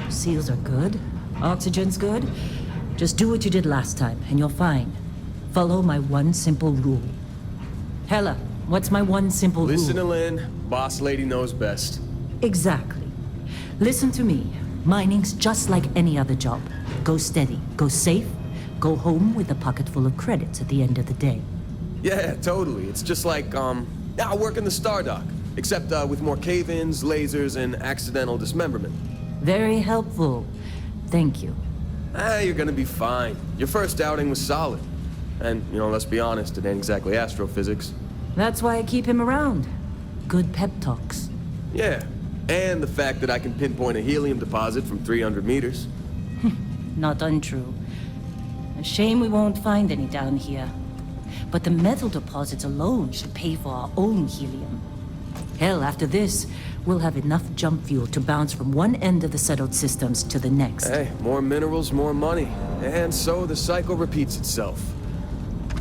Seals are good. Oxygen's good. Just do what you did last time, and you're fine. Follow my one simple rule. Hella, what's my one simple rule? Listen to Lynn. Boss lady knows best. Exactly. Listen to me. Mining's just like any other job. Go steady, go safe, go home with a pocket full of credits at the end of the day. Yeah, totally. It's just like, I work in the Stardock. Except with more cave-ins, lasers, and accidental dismemberment. Very helpful. Thank you. You're gonna be fine. Your first outing was solid. And, let's be honest, it ain't exactly astrophysics. That's why I keep him around. Good pep talks. Yeah, and the fact that I can pinpoint a helium deposit from 300 meters. Not untrue. A shame we won't find any down here. But the metal deposits alone should pay for our own helium. Hell, after this, we'll have enough jump fuel to bounce from one end of the settled systems to the next. Hey, more minerals, more money. And so the cycle repeats itself.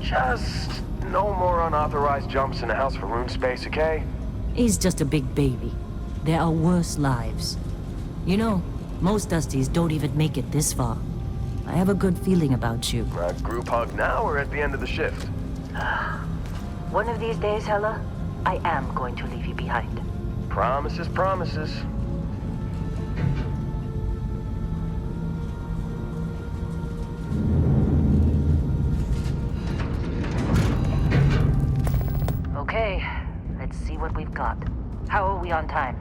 Just no more unauthorized jumps in the house for room space, okay? He's just a big baby. There are worse lives. You know, most Dusties don't even make it this far. I have a good feeling about you. Group hug now or at the end of the shift? One of these days, Hella, I am going to leave you behind. Promises, promises. Okay, let's see what we've got. How are we on time?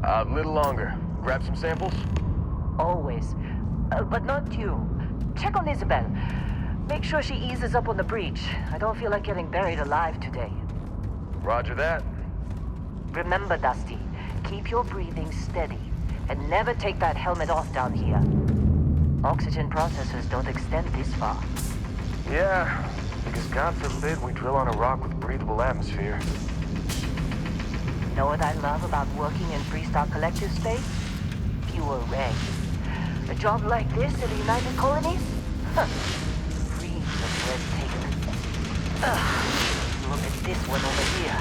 A little longer. Grab some samples? Always. But not you. Check on Isabel. Make sure she eases up on the breach. I don't feel like getting buried alive today. Roger that. Remember, Dusty, keep your breathing steady and never take that helmet off down here. Oxygen processors don't extend this far. Yeah, because God forbid we drill on a rock with breathable atmosphere. Know what I love about working in Freestar Collective space? Fewer regs. A job like this in the United Colonies? Huh. Free of red tape. Look at this one over here.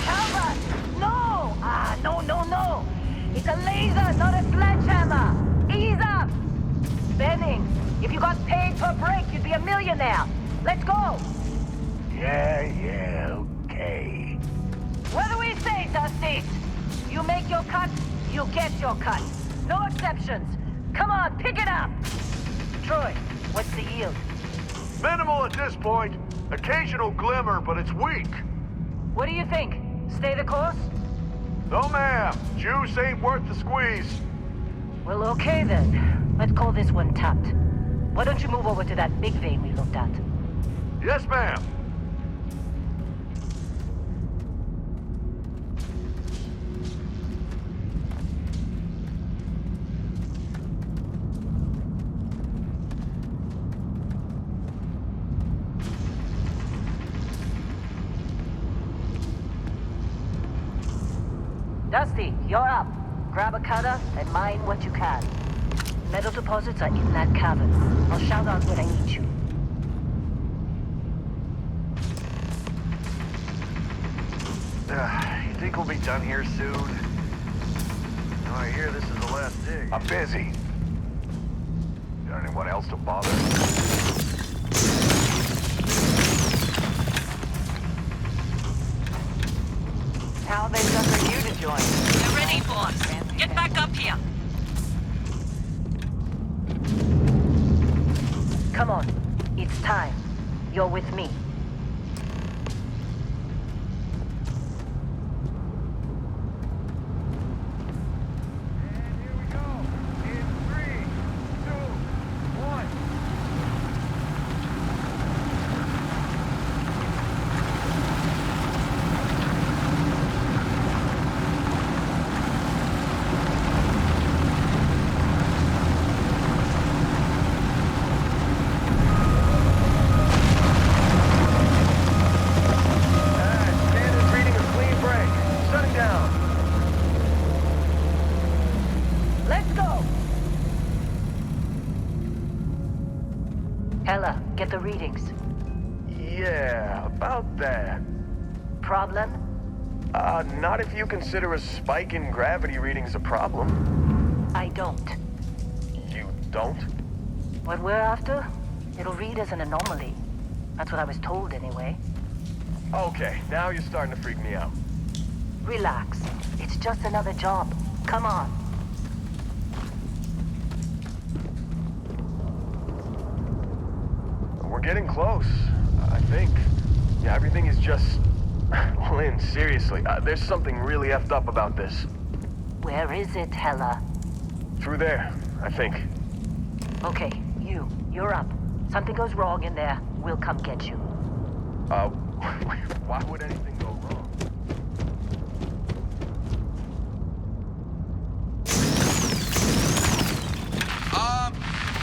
Calvert! No! No. It's a laser, not a sledgehammer. Ease up! Benning, if you got paid per break, you'd be a millionaire. Let's go! Yeah, okay. What do we say, Dusty? You make your cut, you get your cut. No exceptions. Come on, pick it up! Troy, what's the yield? Minimal at this point. Occasional glimmer, but it's weak. What do you think? Stay the course? No, ma'am. Juice ain't worth the squeeze. Well, okay then. Let's call this one tapped. Why don't you move over to that big vein we looked at? Yes, ma'am. Dusty, you're up. Grab a cutter and mine what you can. Metal deposits are in that cavern. I'll shout out when I need you. You think we'll be done here soon? Oh, I hear this is the last dig. I'm busy. Got anyone else to bother? How they done for you to join? We're ready, boss. Get back up here. Come on. It's time. You're with me. And here we go. In 3, 2, 1. Standard reading a clean break. Shutting down. Let's go! Ella, get the readings. Yeah, about that. Problem? Not if you consider a spike in gravity readings a problem. I don't. You don't? What we're after, it'll read as an anomaly. That's what I was told anyway. Okay, now you're starting to freak me out. Relax. It's just another job. Come on. We're getting close, I think. Yeah, everything is just... Lynn, seriously, there's something really effed up about this. Where is it, Hella? Through there, I think. Okay, you're up. Something goes wrong in there, we'll come get you. Why would anything go wrong?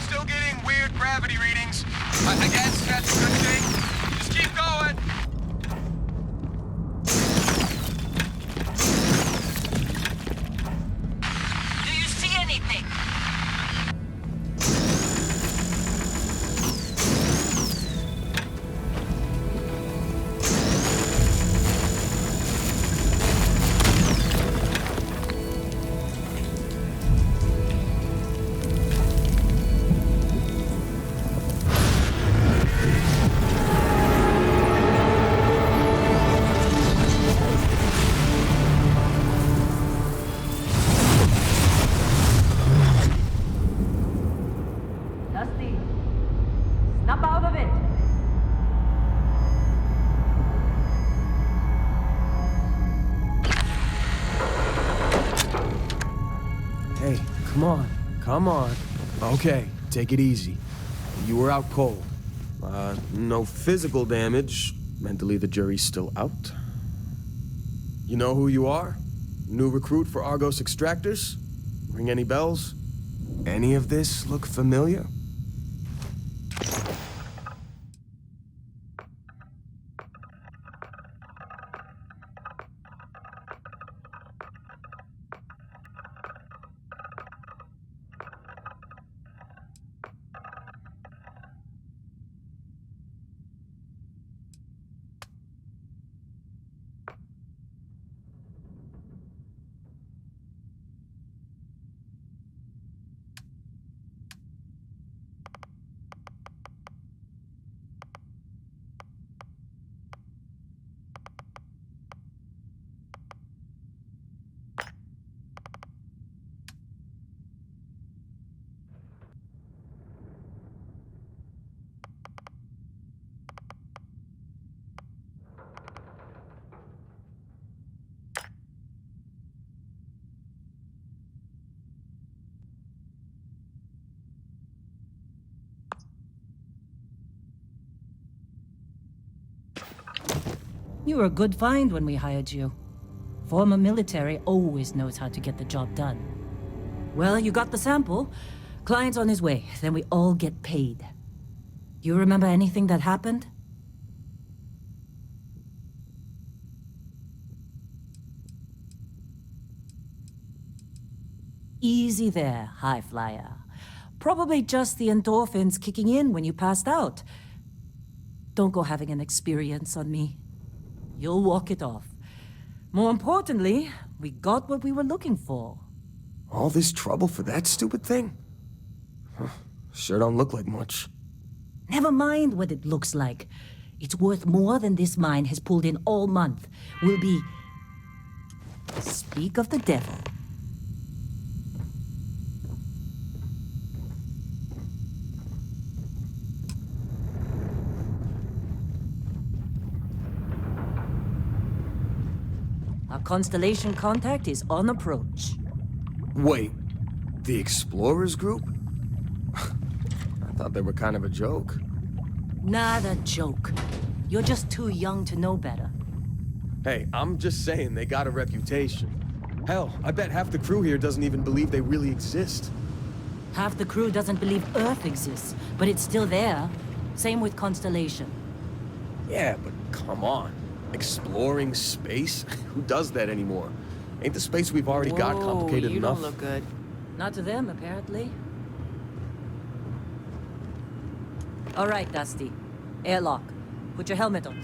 Still getting weird gravity readings. I guess that's a good thing. Just keep going. Do you see anything? Dusty, snap out of it. Hey, come on. Okay, take it easy. You were out cold. No physical damage. Mentally, the jury's still out. You know who you are? New recruit for Argos Extractors? Ring any bells? Any of this look familiar? You were a good find when we hired you. Former military always knows how to get the job done. Well, you got the sample. Client's on his way, then we all get paid. You remember anything that happened? Easy there, high flyer. Probably just the endorphins kicking in when you passed out. Don't go having an experience on me. You'll walk it off. More importantly, we got what we were looking for. All this trouble for that stupid thing? Sure don't look like much. Never mind what it looks like. It's worth more than this mine has pulled in all month. We'll be... Speak of the devil. Our constellation contact is on approach. Wait, the Explorers group? I thought they were kind of a joke. Not a joke. You're just too young to know better. Hey, I'm just saying they got a reputation. Hell, I bet half the crew here doesn't even believe they really exist. Half the crew doesn't believe Earth exists, but it's still there. Same with Constellation. Yeah, but come on. Exploring space? Who does that anymore? Ain't the space we've already got complicated you enough? don't look good. Not to them, apparently. All right, Dusty. Airlock. Put your helmet on.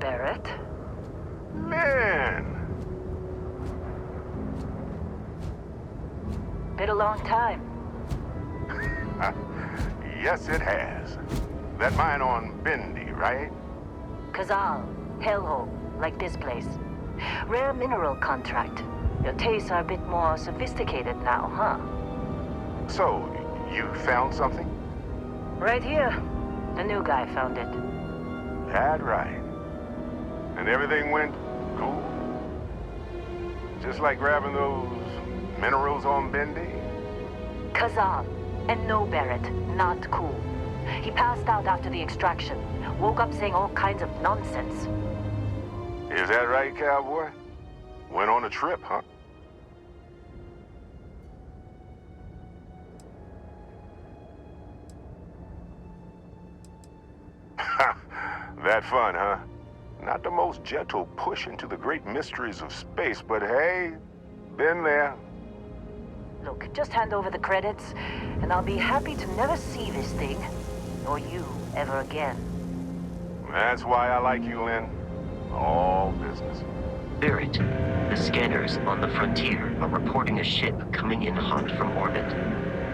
Barrett. Lynn! Been a long time. Yes, it has. That mine on Bendy, right? Kazal, hellhole, like this place. Rare mineral contract. Your tastes are a bit more sophisticated now, huh? So, you found something? Right here. The new guy found it. That right. And everything went cool? Just like grabbing those minerals on Bendy? Kazal, and no Barrett, not cool. He passed out after the extraction. Woke up saying all kinds of nonsense. Is that right, cowboy? Went on a trip, huh? That fun, huh? Not the most gentle push into the great mysteries of space, but hey, been there. Look, just hand over the credits, and I'll be happy to never see this thing, or you, ever again. That's why I like you, Lynn. All business. Barrett, the scanners on the frontier are reporting a ship coming in hot from orbit.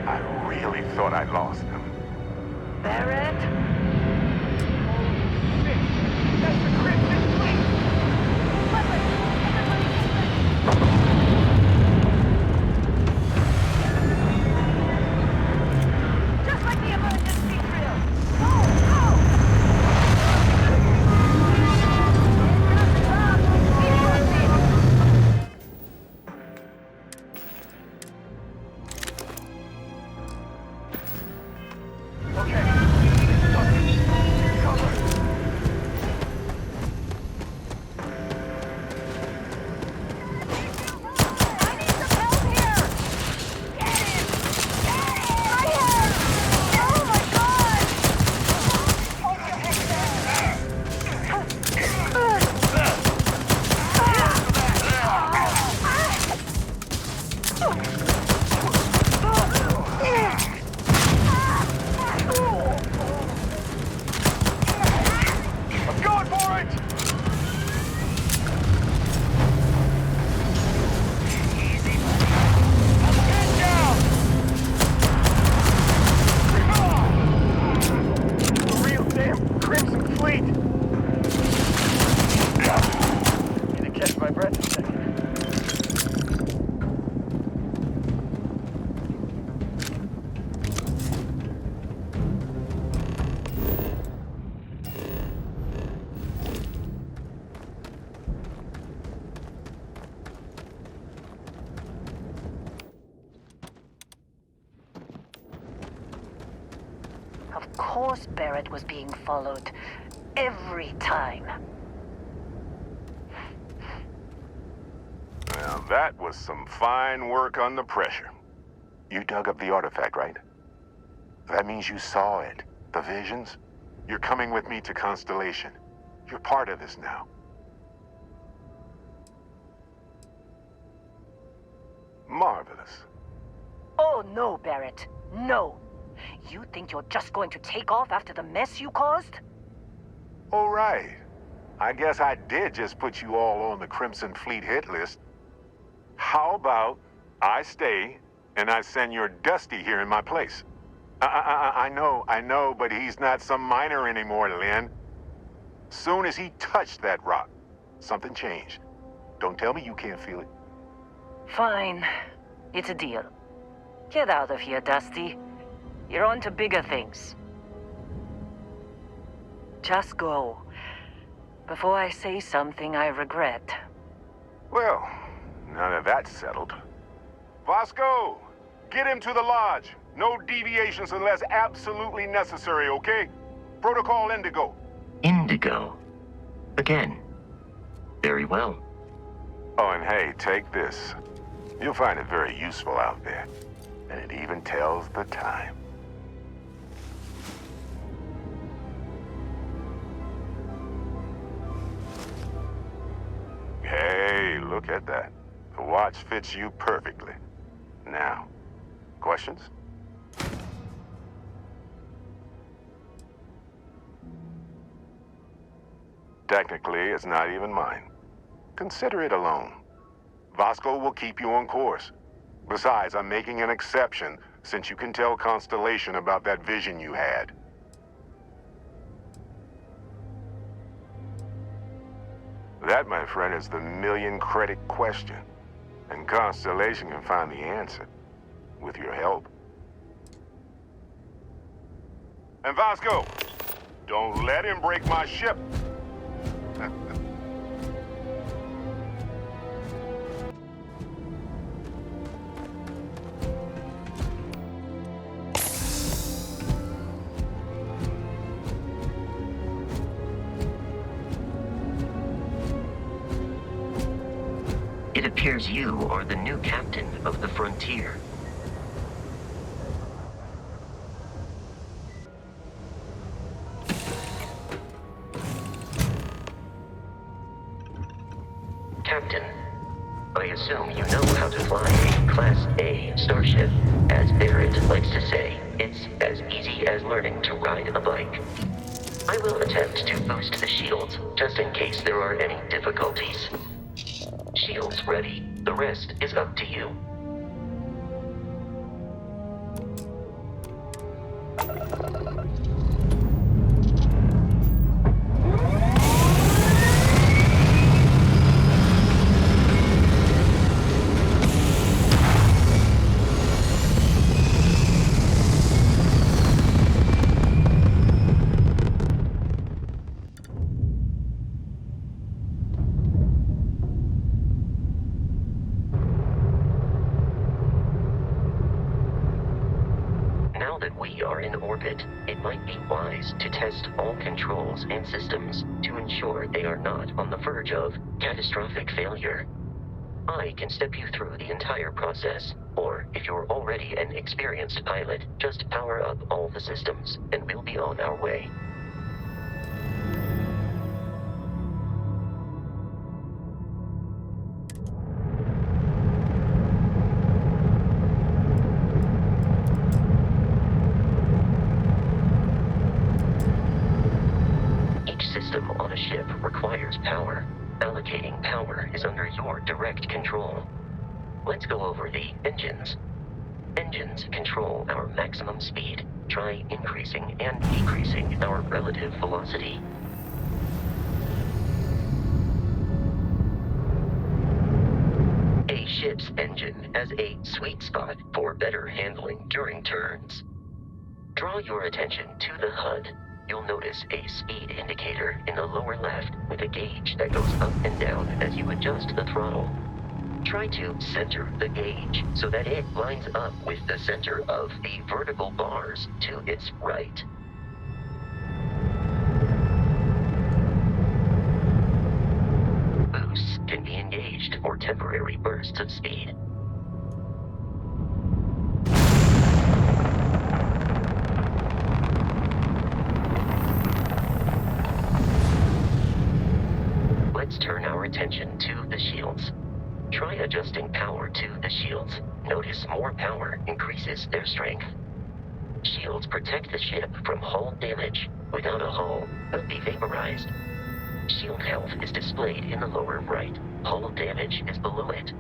I really thought I lost them. Barrett? Just like the emergency drill! Go! Go! Of course Barrett was being followed. Every time. Well, that was some fine work under pressure. You dug up the artifact, right? That means you saw it. The visions? You're coming with me to Constellation. You're part of this now. Marvelous. Oh, no, Barrett. No. You think you're just going to take off after the mess you caused? All right. I guess I did just put you all on the Crimson Fleet hit list. How about I stay and I send your Dusty here in my place? I know, but he's not some miner anymore, Lynn. Soon as he touched that rock, something changed. Don't tell me you can't feel it. Fine. It's a deal. Get out of here, Dusty. You're on to bigger things. Just go. Before I say something I regret. Well, now that that's settled. Vasco, get him to the lodge. No deviations unless absolutely necessary, okay? Protocol Indigo. Indigo. Again. Very well. Oh, and hey, take this. You'll find it very useful out there. And it even tells the time. Hey, look at that. The watch fits you perfectly. Now, questions? Technically, it's not even mine. Consider it a loan. Vasco will keep you on course. Besides, I'm making an exception since you can tell Constellation about that vision you had. That, my friend, is the million-credit question. And Constellation can find the answer. With your help. And Vasco, don't let him break my ship. It appears you are the new captain of the Frontier. Captain, I assume you know how to fly a Class A starship. As Barrett likes to say, it's as easy as learning to ride a bike. I will attempt to boost the shields, just in case there are any difficulties. Shields ready. The rest is up to you. It might be wise to test all controls and systems to ensure they are not on the verge of catastrophic failure. I can step you through the entire process, or if you're already an experienced pilot, just power up all the systems and we'll be on our way. Power. Allocating power is under your direct control. Let's go over the engines. Engines control our maximum speed. Try increasing and decreasing our relative velocity. A ship's engine has a sweet spot for better handling during turns. Draw your attention to the HUD. You'll notice a speed indicator in the lower left with a gauge that goes up and down as you adjust the throttle. Try to center the gauge so that it lines up with the center of the vertical bars to its right. Boosts can be engaged for temporary bursts of speed. Let's turn our attention to the shields. Try adjusting power to the shields. Notice more power increases their strength. Shields protect the ship from hull damage. Without a hull, will be vaporized. Shield health is displayed in the lower right. Hull damage is below it.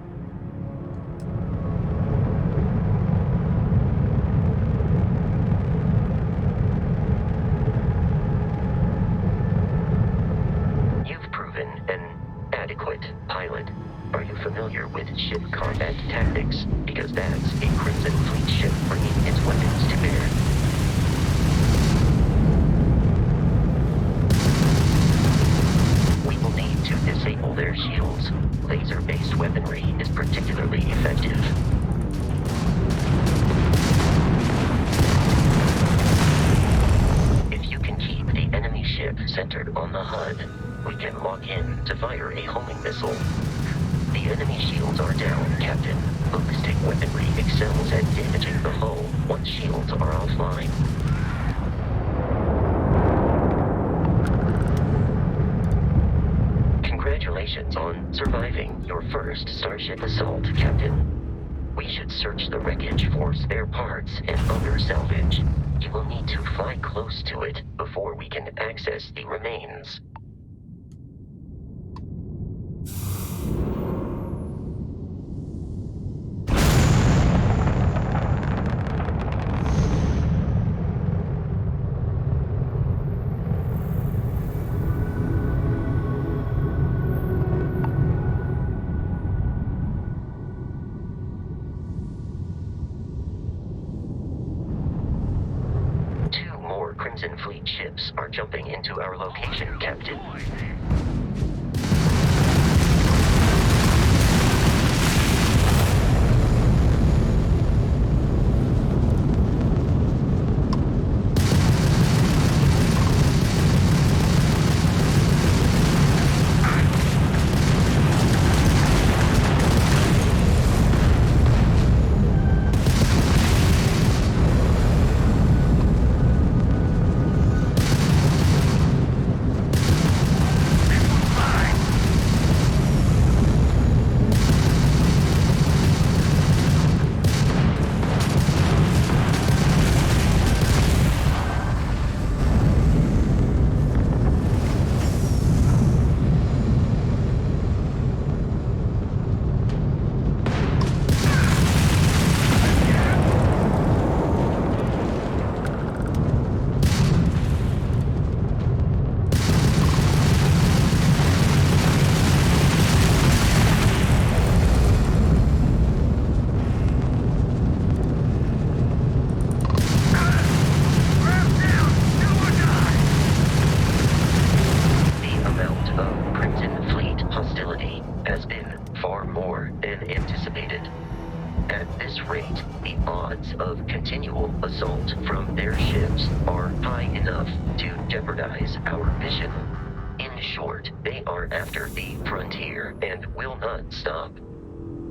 Pilot, are you familiar with ship combat tactics? Because that's a Crimson Fleet ship bringing its weapons to bear. We will need to disable their shields. Laser-based weaponry is particularly effective. If you can keep the enemy ship centered on the HUD, we can lock in to fire a homing missile. The enemy shields are down, Captain. Ballistic weaponry excels at damaging the hull once shields are offline. Congratulations on surviving your first Starship assault, Captain. We should search the wreckage for spare parts and other salvage. You will need to fly close to it before we can access the remains. Our Crimson Fleet ships are jumping into our location, Captain.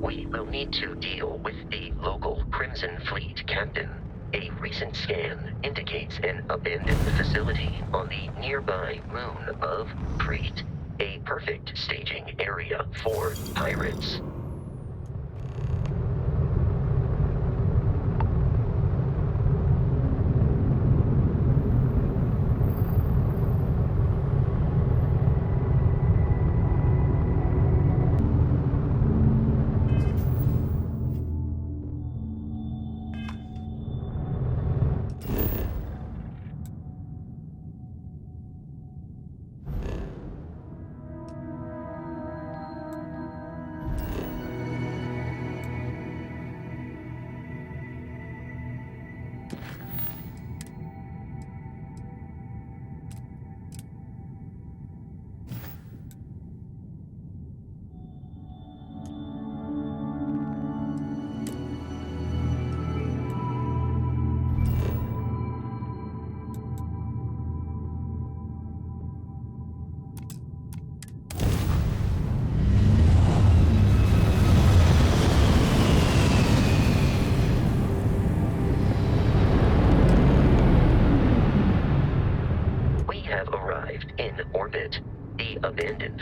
We will need to deal with the local Crimson Fleet captain. A recent scan indicates an abandoned facility on the nearby moon of Crete, a perfect staging area for pirates.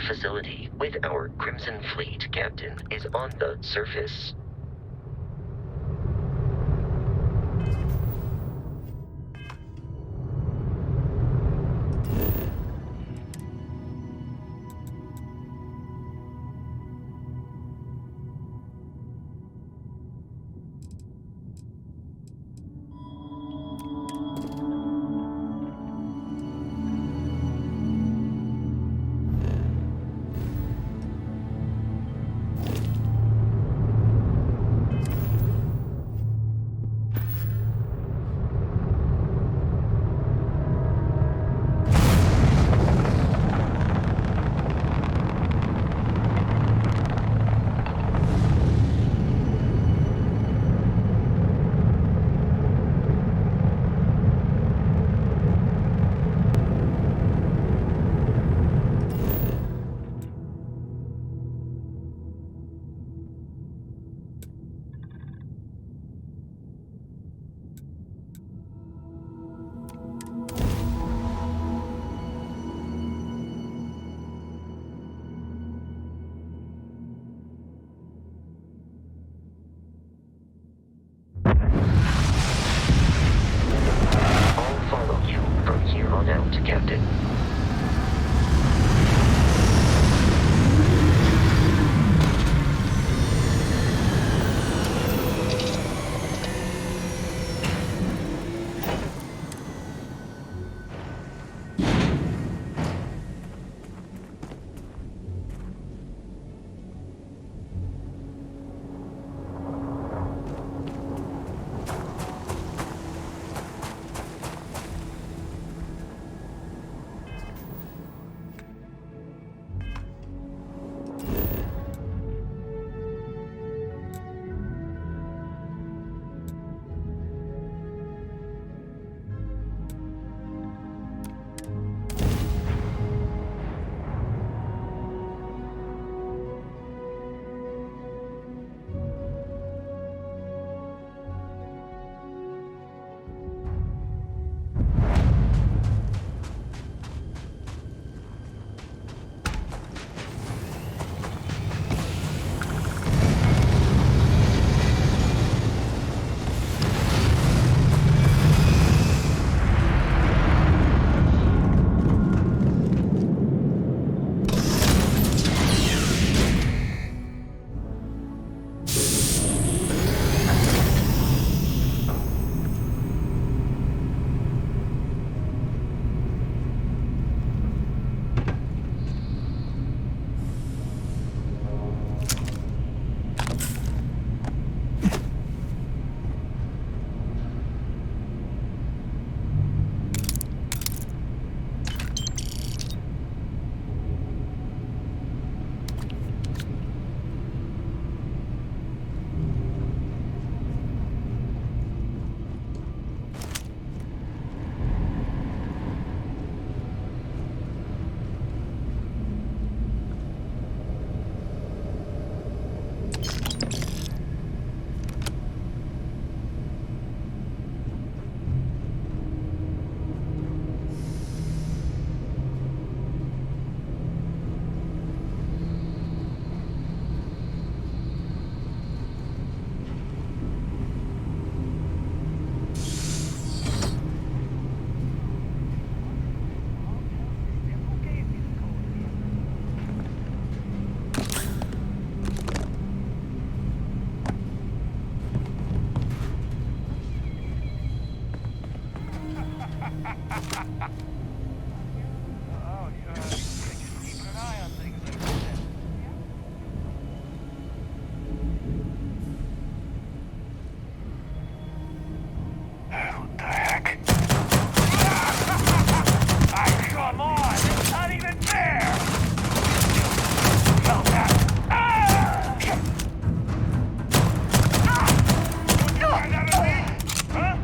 Facility with our Crimson Fleet captain is on the surface. What the heck? Come on! It's not even fair! Felt that. Another thing? Huh?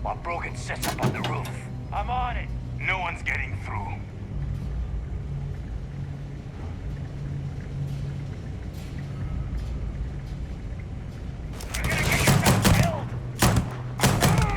while Brogan sets up on the roof. I'm on it. No one's getting through. You're gonna get yourself killed! I died!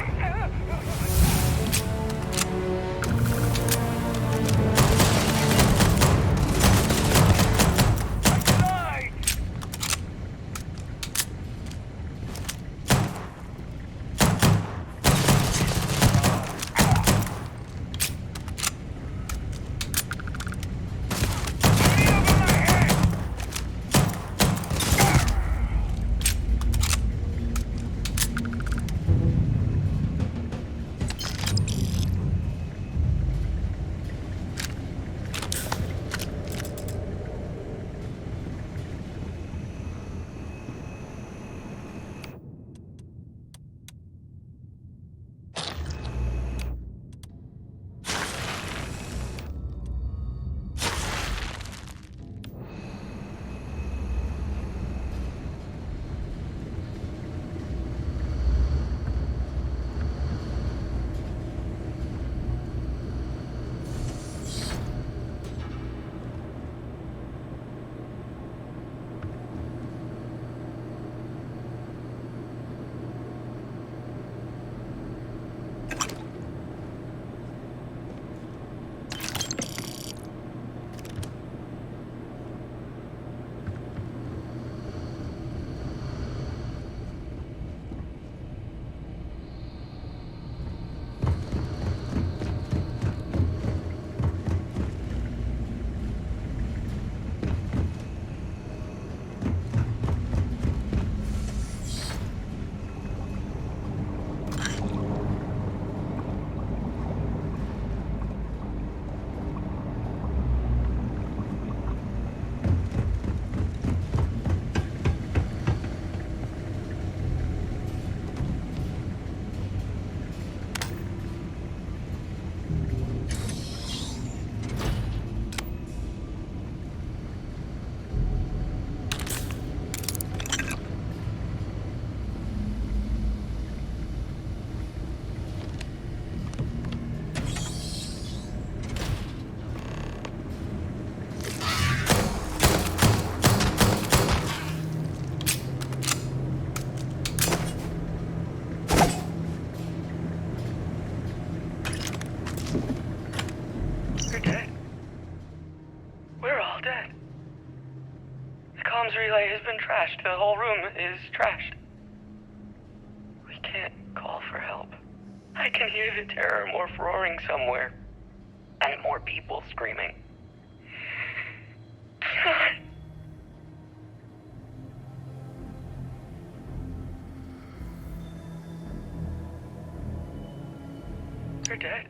relay has been trashed. The whole room is trashed. We can't call for help. I can hear the terror morph roaring somewhere. And more people screaming. God. You're dead.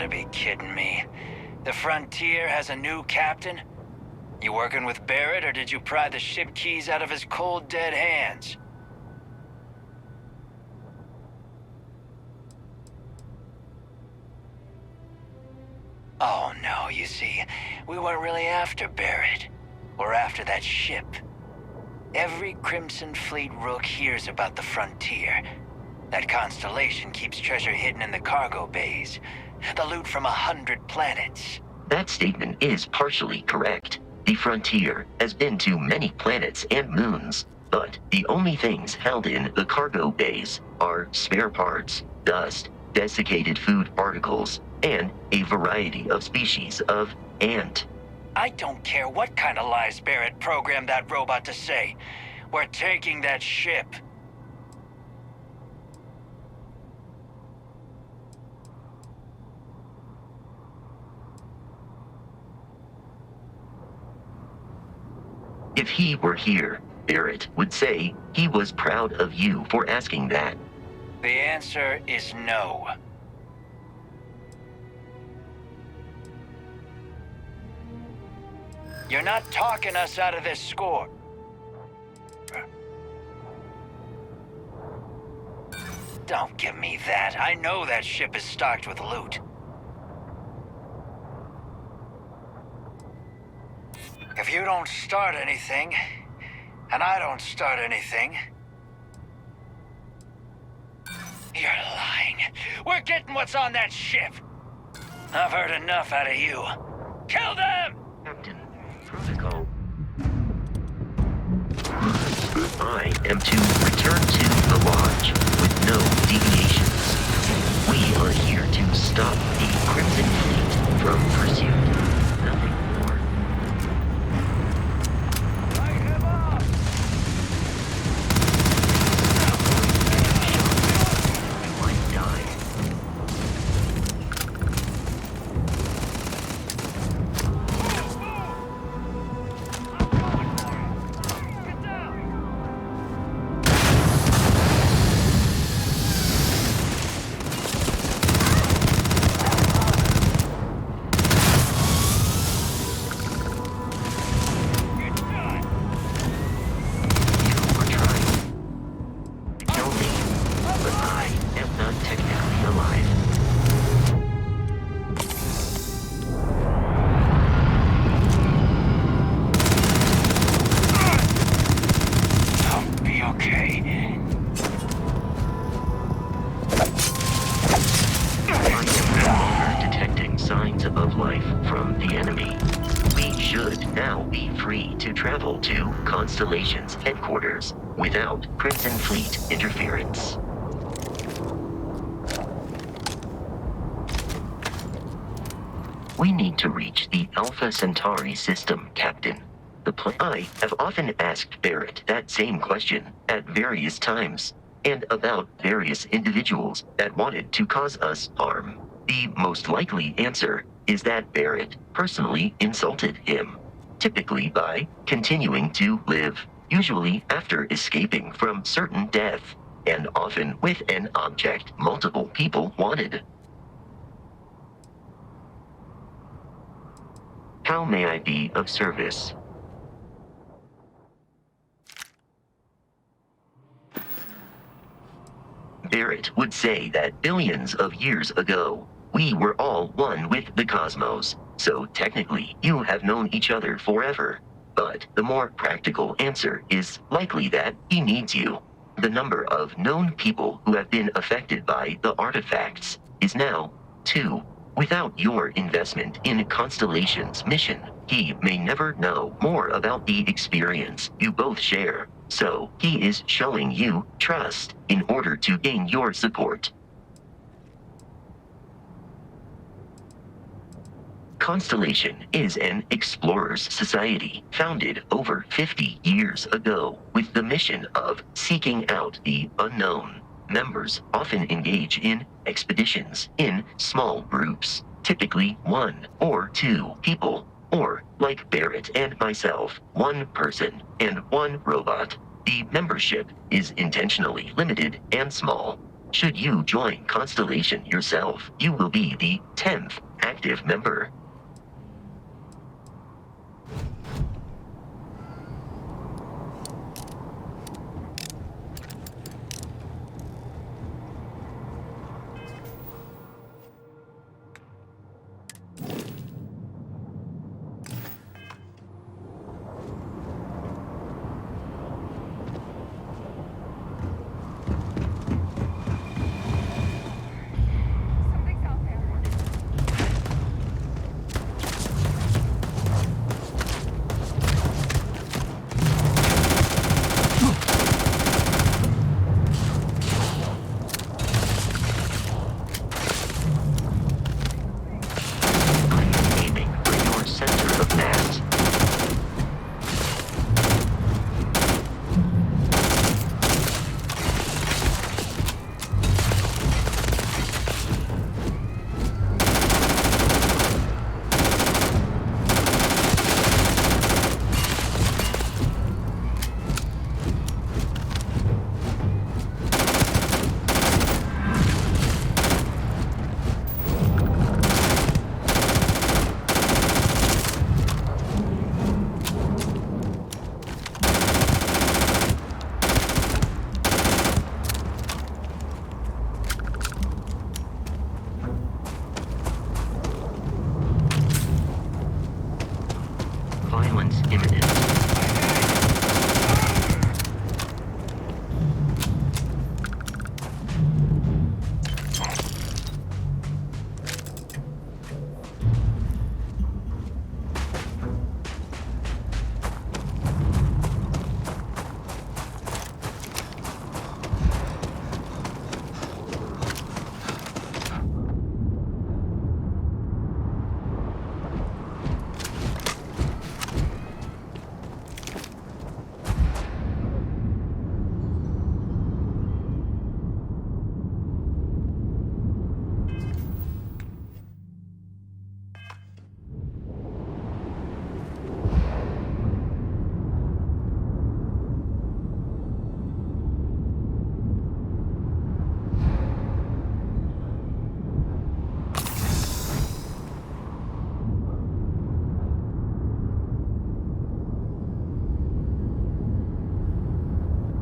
gotta be kidding me. The Frontier has a new captain? You working with Barrett, or did you pry the ship keys out of his cold, dead hands? Oh no, you see, we weren't really after Barrett. We're after that ship. Every Crimson Fleet rook hears about the Frontier. That constellation keeps treasure hidden in the cargo bays. The loot from 100 planets. That statement is partially correct. The Frontier has been to many planets and moons, but the only things held in the cargo bays are spare parts, dust, desiccated food particles, and a variety of species of ant. I don't care what kind of lies Barrett programmed that robot to say. We're taking that ship. If he were here, Barrett would say he was proud of you for asking that. The answer is no. You're not talking us out of this score. Don't give me that. I know that ship is stocked with loot. If you don't start anything, and I don't start anything, you're lying. We're getting what's on that ship. I've heard enough out of you. Kill them! Captain, protocol. I am to return to the lodge with no deviations. We are here to stop the Crimson Fleet from pursuit. Nothing more. You might die. Constellation's headquarters without Crimson Fleet interference. We need to reach the Alpha Centauri system, Captain. I have often asked Barrett that same question at various times, and about various individuals that wanted to cause us harm. The most likely answer is that Barrett personally insulted him. Typically by continuing to live, usually after escaping from certain death, and often with an object multiple people wanted. How may I be of service? Barrett would say that billions of years ago, we were all one with the cosmos. So technically, you have known each other forever. But the more practical answer is likely that he needs you. The number of known people who have been affected by the artifacts is now 2. Without your investment in Constellation's mission, he may never know more about the experience you both share. So he is showing you trust in order to gain your support. Constellation is an explorers society founded over 50 years ago with the mission of seeking out the unknown. Members often engage in expeditions in small groups, typically 1 or 2 people, or like Barrett and myself, 1 person and 1 robot. The membership is intentionally limited and small. Should you join Constellation yourself, you will be the 10th active member. Violence imminent.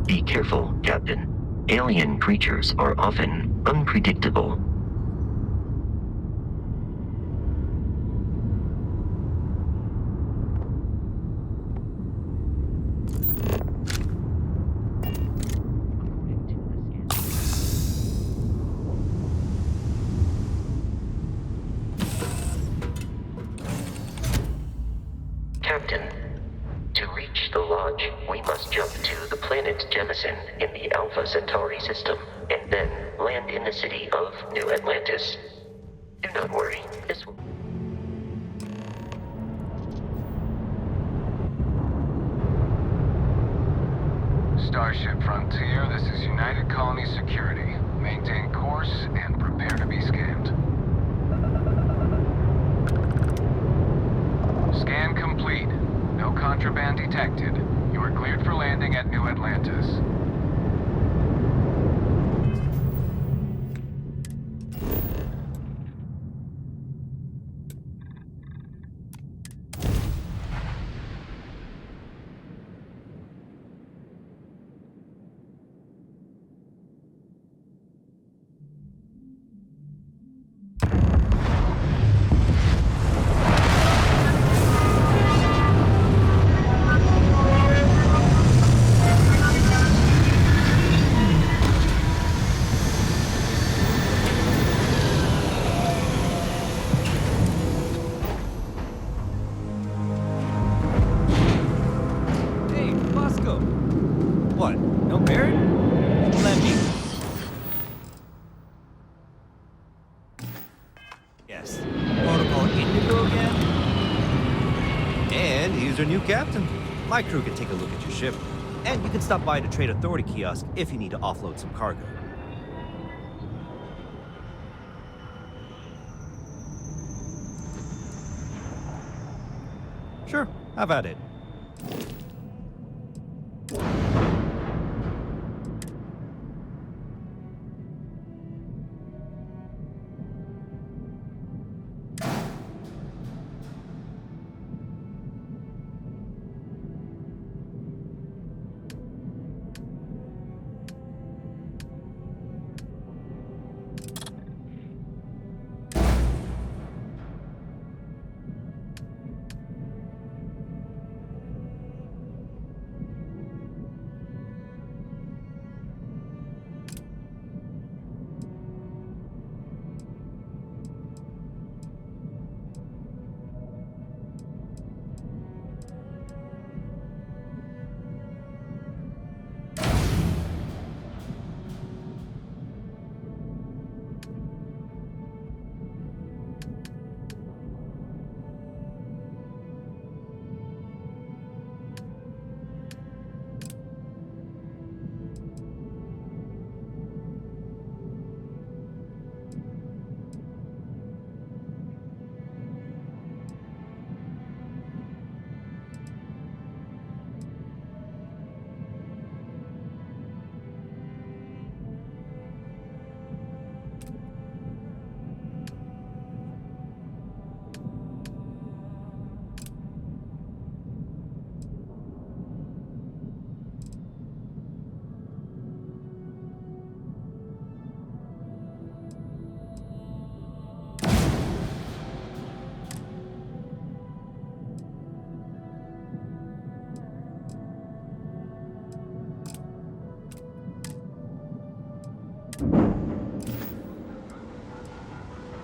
Be careful, Captain. Alien creatures are often unpredictable. Captain, to reach the lodge, we must jump to the planet Jemison in the Alpha Centauri system, and then land in the city of New Atlantis. Do not worry, this will... Starship Frontier, this is United Colony Security. Maintain course and prepare to be scanned. Scan complete. No contraband detected. You are cleared for landing at New Atlantis. What? No Barrett? Let me... Yes. Protocol Indigo again? And he's our new captain. My crew can take a look at your ship. And you can stop by the Trade Authority kiosk if you need to offload some cargo. Sure, have at it.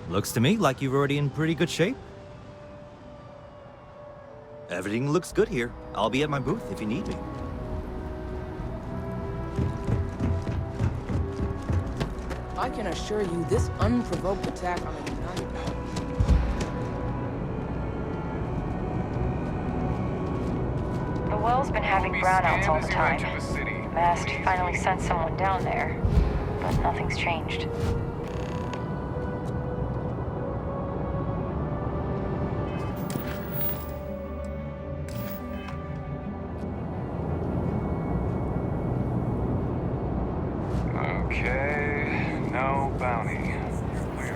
Looks to me like you're already in pretty good shape. Everything looks good here. I'll be at my booth if you need me. I can assure you this unprovoked attack on a United... The well's been having brownouts all the time. Mast finally sent someone down there, but nothing's changed. Okay, no bounty. Clear.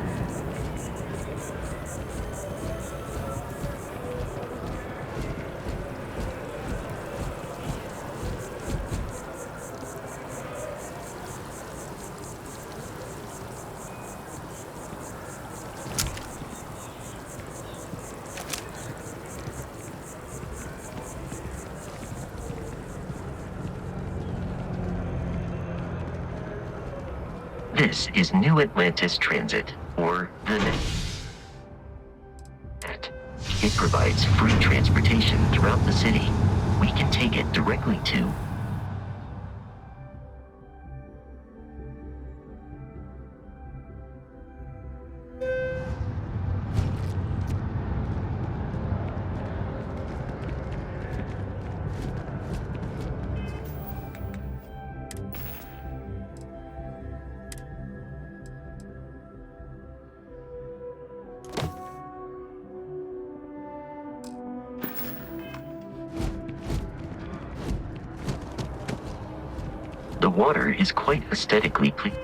This is New Atlantis Transit, or the NET. It provides free transportation throughout the city. We can take it directly to... The water is quite aesthetically pleasing.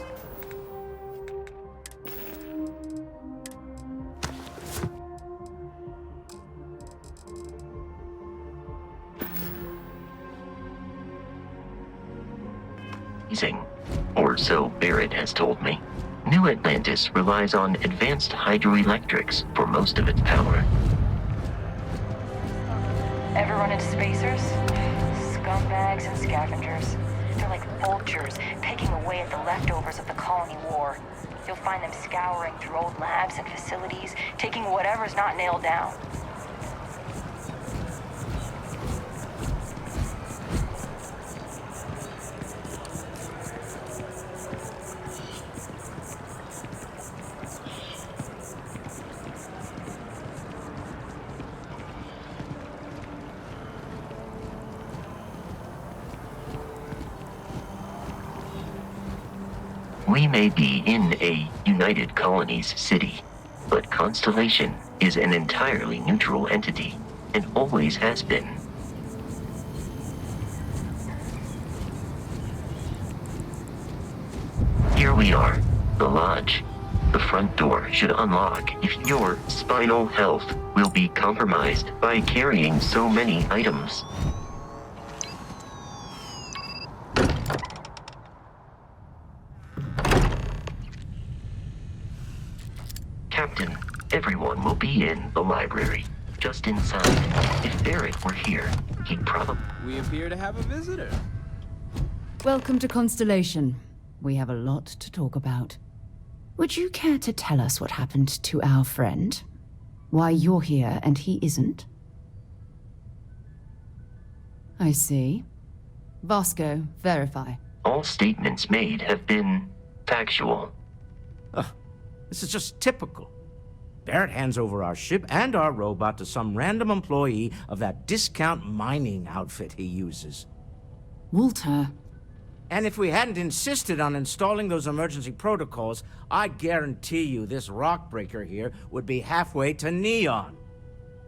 Or so Barrett has told me. New Atlantis relies on advanced hydroelectrics for most of its power. Ever run into spacers? Scumbags and scavengers. They're like vultures, picking away at the leftovers of the colony war. You'll find them scouring through old labs and facilities, taking whatever's not nailed down. We may be in a United Colonies city, but Constellation is an entirely neutral entity, and always has been. Here we are, the lodge. The front door should unlock if your spinal health will be compromised by carrying so many items. Captain, everyone will be in the library, just inside. If Barrett were here, he'd probably... We appear to have a visitor. Welcome to Constellation. We have a lot to talk about. Would you care to tell us what happened to our friend? Why you're here and he isn't? I see. Vasco, verify. All statements made have been factual. This is just typical. Barrett hands over our ship and our robot to some random employee of that discount mining outfit he uses. Walter. And if we hadn't insisted on installing those emergency protocols, I guarantee you this rock breaker here would be halfway to Neon.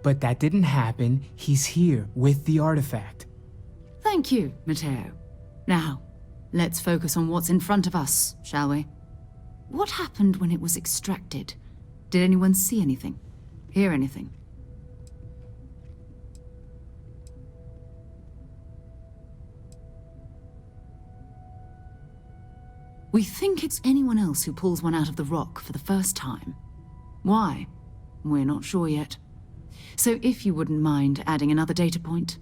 But that didn't happen. He's here with the artifact. Thank you, Matteo. Now, let's focus on what's in front of us, shall we? What happened when it was extracted? Did anyone see anything? Hear anything? We think it's anyone else who pulls one out of the rock for the first time. Why? We're not sure yet. So if you wouldn't mind adding another data point.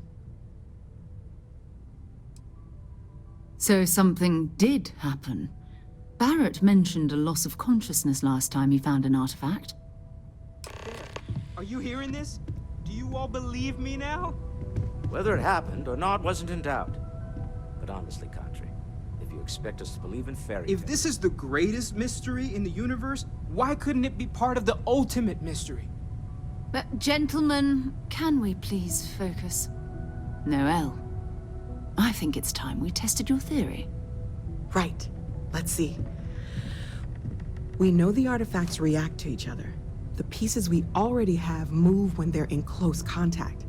So something did happen. Barrett mentioned a loss of consciousness last time he found an artifact. Are you hearing this? Do you all believe me now? Whether it happened or not wasn't in doubt. But honestly, Country, if you expect us to believe in fairy tales... If this is the greatest mystery in the universe, why couldn't it be part of the ultimate mystery? But gentlemen, can we please focus? Noel, I think it's time we tested your theory. Right. Let's see. We know the artifacts react to each other. The pieces we already have move when they're in close contact.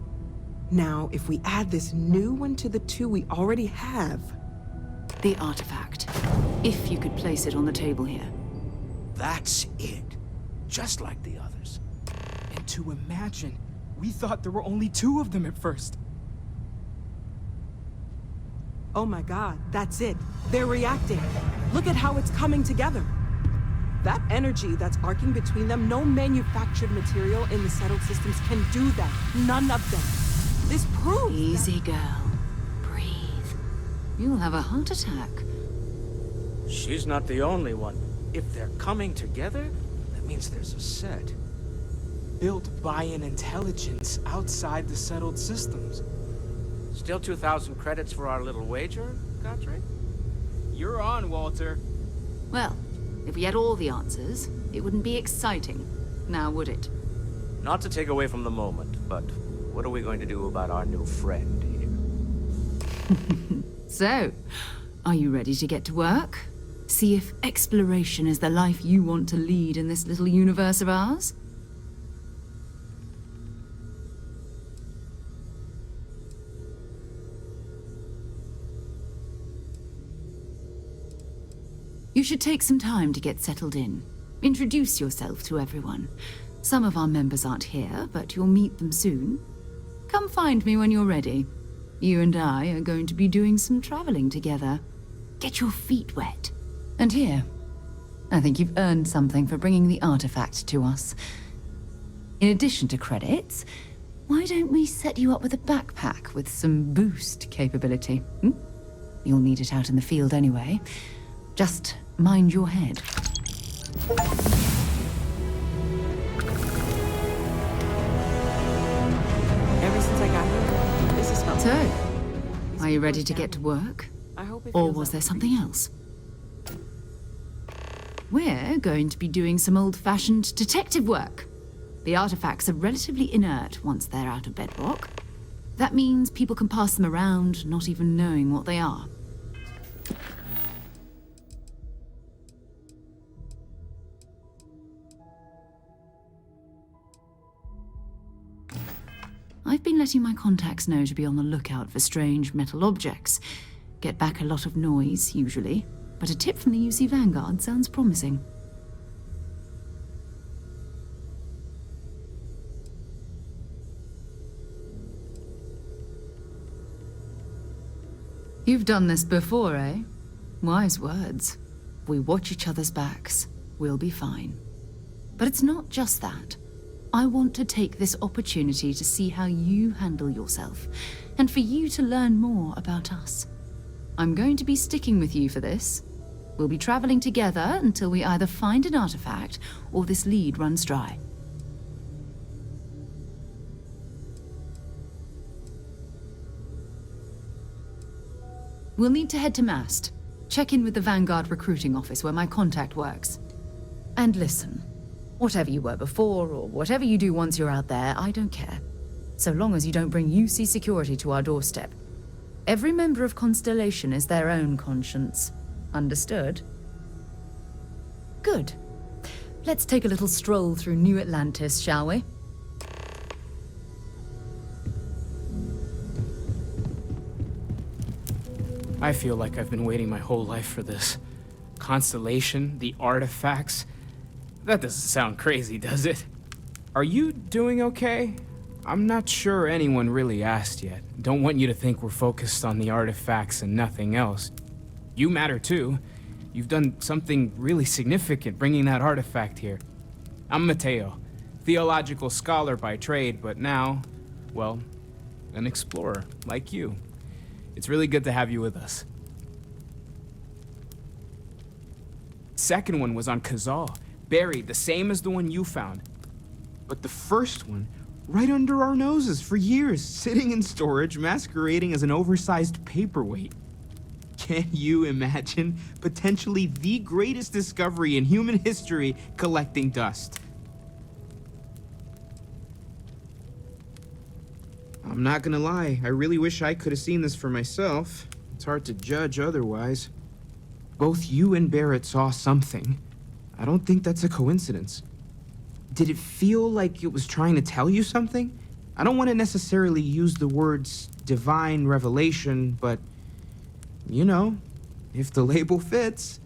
Now, if we add this new one to the two we already have... The artifact. If you could place it on the table here. That's it. Just like the others. And to imagine, we thought there were only 2 of them at first. Oh my god, that's it. They're reacting. Look at how it's coming together. That energy that's arcing between them, no manufactured material in the settled systems can do that. None of them. This proves Easy, girl. Breathe. You'll have a heart attack. She's not the only one. If they're coming together, that means there's a set. Built by an intelligence outside the settled systems. Still 2,000 credits for our little wager, Country? You're on, Walter. Well, if we had all the answers, it wouldn't be exciting, now would it? Not to take away from the moment, but what are we going to do about our new friend here? So, are you ready to get to work? See if exploration is the life you want to lead in this little universe of ours? You should take some time to get settled in. Introduce yourself to everyone. Some of our members aren't here, but you'll meet them soon. Come find me when you're ready. You and I are going to be doing some traveling together. Get your feet wet. And here, I think you've earned something for bringing the artifact to us. In addition to credits, why don't we set you up with a backpack with some boost capability? You'll need it out in the field anyway. Just mind your head. Ever since I got here, this has felt... So, are you ready to get to work? Or was there something else? We're going to be doing some old-fashioned detective work. The artifacts are relatively inert once they're out of bedrock. That means people can pass them around, not even knowing what they are. I've been letting my contacts know to be on the lookout for strange metal objects. Get back a lot of noise, usually, but a tip from the UC Vanguard sounds promising. You've done this before, eh? Wise words. We watch each other's backs. We'll be fine. But it's not just that. I want to take this opportunity to see how you handle yourself, and for you to learn more about us. I'm going to be sticking with you for this. We'll be traveling together until we either find an artifact or this lead runs dry. We'll need to head to Mast. Check in with the Vanguard recruiting office where my contact works. And listen. Whatever you were before, or whatever you do once you're out there, I don't care. So long as you don't bring UC security to our doorstep. Every member of Constellation is their own conscience. Understood? Good. Let's take a little stroll through New Atlantis, shall we? I feel like I've been waiting my whole life for this. Constellation, the artifacts... That doesn't sound crazy, does it? Are you doing okay? I'm not sure anyone really asked yet. Don't want you to think we're focused on the artifacts and nothing else. You matter too. You've done something really significant bringing that artifact here. I'm Mateo, theological scholar by trade, but now, well, an explorer like you. It's really good to have you with us. Second one was on Kazal, buried, the same as the one you found. But the first one, right under our noses for years, sitting in storage, masquerading as an oversized paperweight. Can you imagine potentially the greatest discovery in human history collecting dust? I'm not gonna lie, I really wish I could have seen this for myself. It's hard to judge otherwise. Both you and Barrett saw something. I don't think that's a coincidence. Did it feel like it was trying to tell you something? I don't want to necessarily use the words divine revelation, but, you know, if the label fits.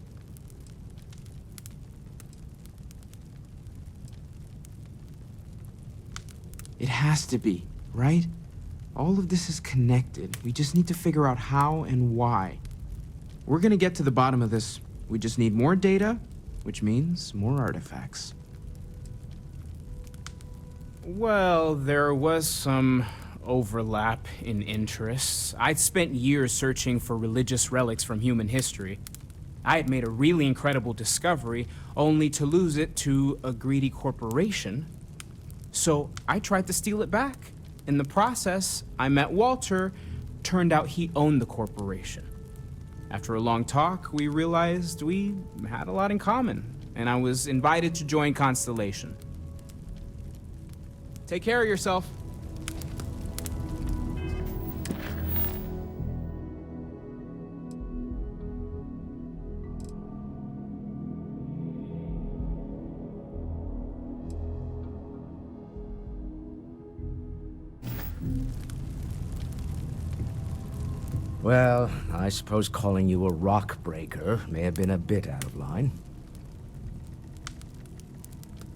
It has to be, right? All of this is connected. We just need to figure out how and why. We're gonna get to the bottom of this. We just need more data, which means more artifacts. Well, there was some overlap in interests. I'd spent years searching for religious relics from human history. I had made a really incredible discovery, only to lose it to a greedy corporation. So I tried to steal it back. In the process, I met Walter. Turned out he owned the corporation. After a long talk, we realized we had a lot in common, and I was invited to join Constellation. Take care of yourself. Well, I suppose calling you a rock breaker may have been a bit out of line.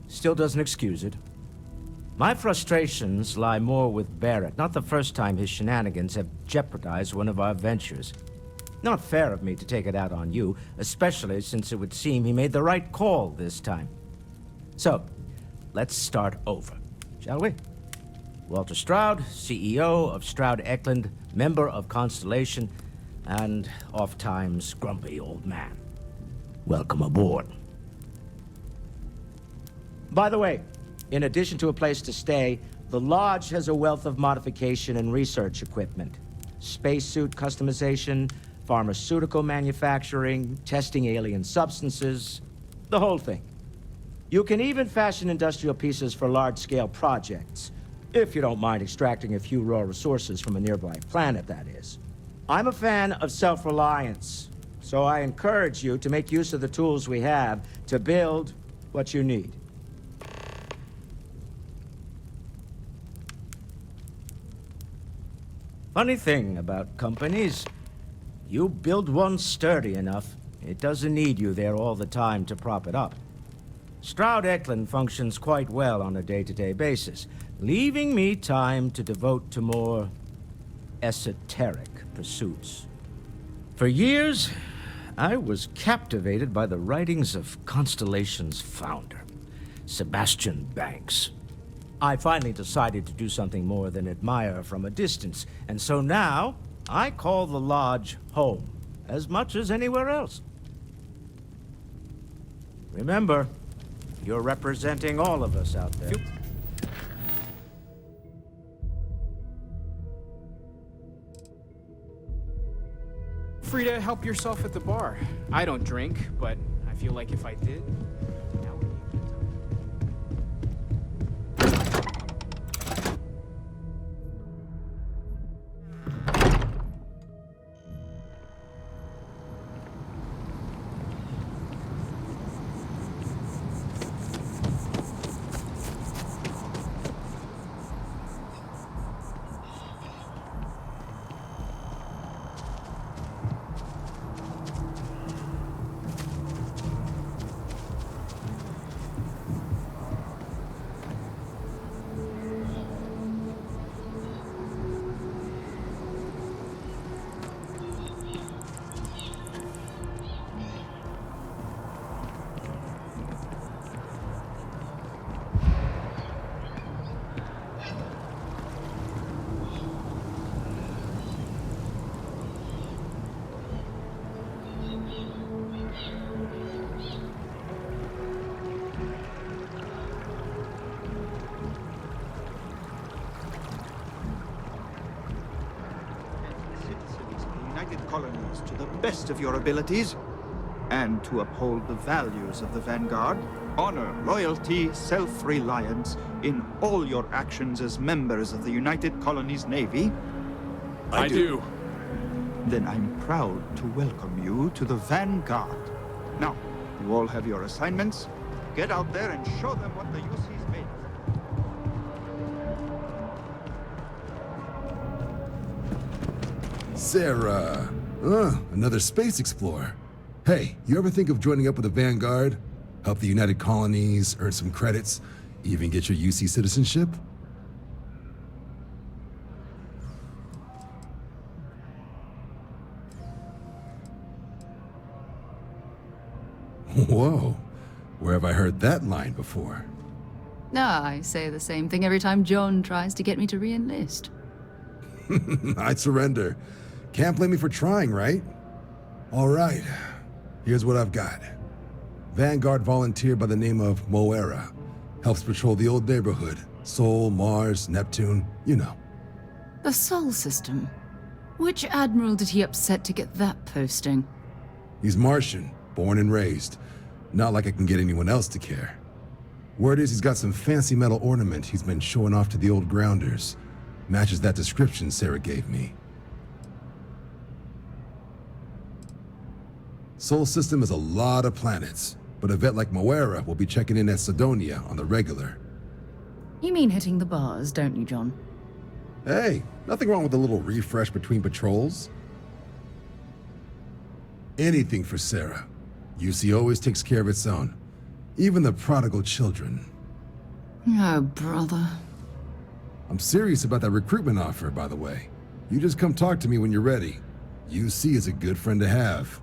Still doesn't excuse it. My frustrations lie more with Barrett. Not the first time his shenanigans have jeopardized one of our ventures. Not fair of me to take it out on you, especially since it would seem he made the right call this time. So, let's start over, shall we? Walter Stroud, CEO of Stroud Eklund, member of Constellation, and oft-times grumpy old man. Welcome aboard. By the way, in addition to a place to stay, the Lodge has a wealth of modification and research equipment. Spacesuit customization, pharmaceutical manufacturing, testing alien substances, the whole thing. You can even fashion industrial pieces for large-scale projects, if you don't mind extracting a few raw resources from a nearby planet, that is. I'm a fan of self-reliance, so I encourage you to make use of the tools we have to build what you need. Funny thing about companies, you build one sturdy enough, it doesn't need you there all the time to prop it up. Stroud Eklund functions quite well on a day-to-day basis, leaving me time to devote to more esoteric pursuits. For years, I was captivated by the writings of Constellation's founder, Sebastian Banks. I finally decided to do something more than admire from a distance, and so now I call the Lodge home as much as anywhere else. Remember, you're representing all of us out there. Free to help yourself at the bar. I don't drink, but I feel like if I did, now would be a good colonies to the best of your abilities, and to uphold the values of the Vanguard, honor, loyalty, self-reliance in all your actions as members of the United Colonies Navy? I do. Then I'm proud to welcome you to the Vanguard. Now, you all have your assignments. Get out there and show them what the UC's made of. Sarah. Another space explorer. Hey, you ever think of joining up with the Vanguard? Help the United Colonies, earn some credits, even get your UC citizenship? Whoa. Where have I heard that line before? I say the same thing every time John tries to get me to re-enlist. I'd surrender. Can't blame me for trying, right? All right. Here's what I've got. Vanguard volunteer by the name of Moera. Helps patrol the old neighborhood. Sol, Mars, Neptune, you know. The Sol system. Which admiral did he upset to get that posting? He's Martian, born and raised. Not like I can get anyone else to care. Word is he's got some fancy metal ornament he's been showing off to the old grounders. Matches that description Sarah gave me. Sol system is a lot of planets, but a vet like Moera will be checking in at Sidonia on the regular. You mean hitting the bars, don't you, John? Hey, nothing wrong with a little refresh between patrols. Anything for Sarah. UC always takes care of its own. Even the prodigal children. Oh, brother. I'm serious about that recruitment offer, by the way. You just come talk to me when you're ready. UC is a good friend to have.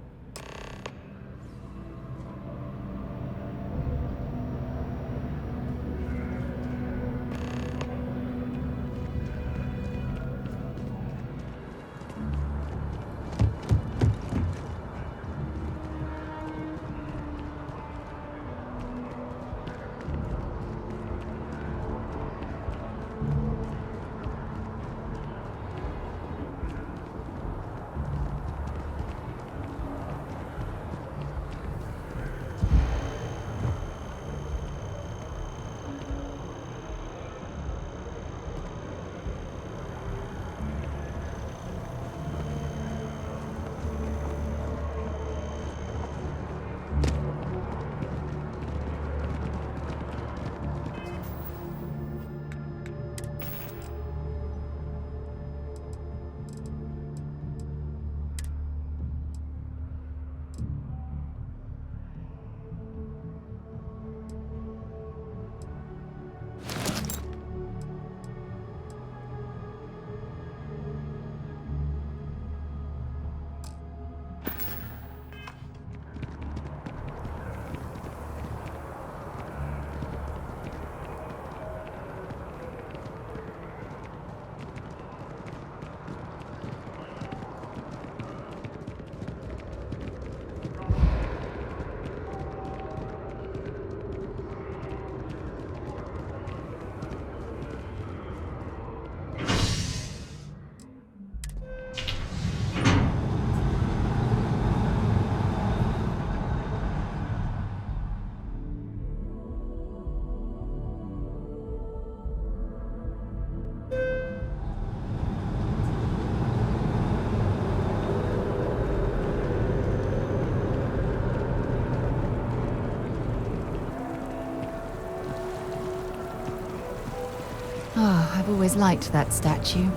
Oh, I've always liked that statue.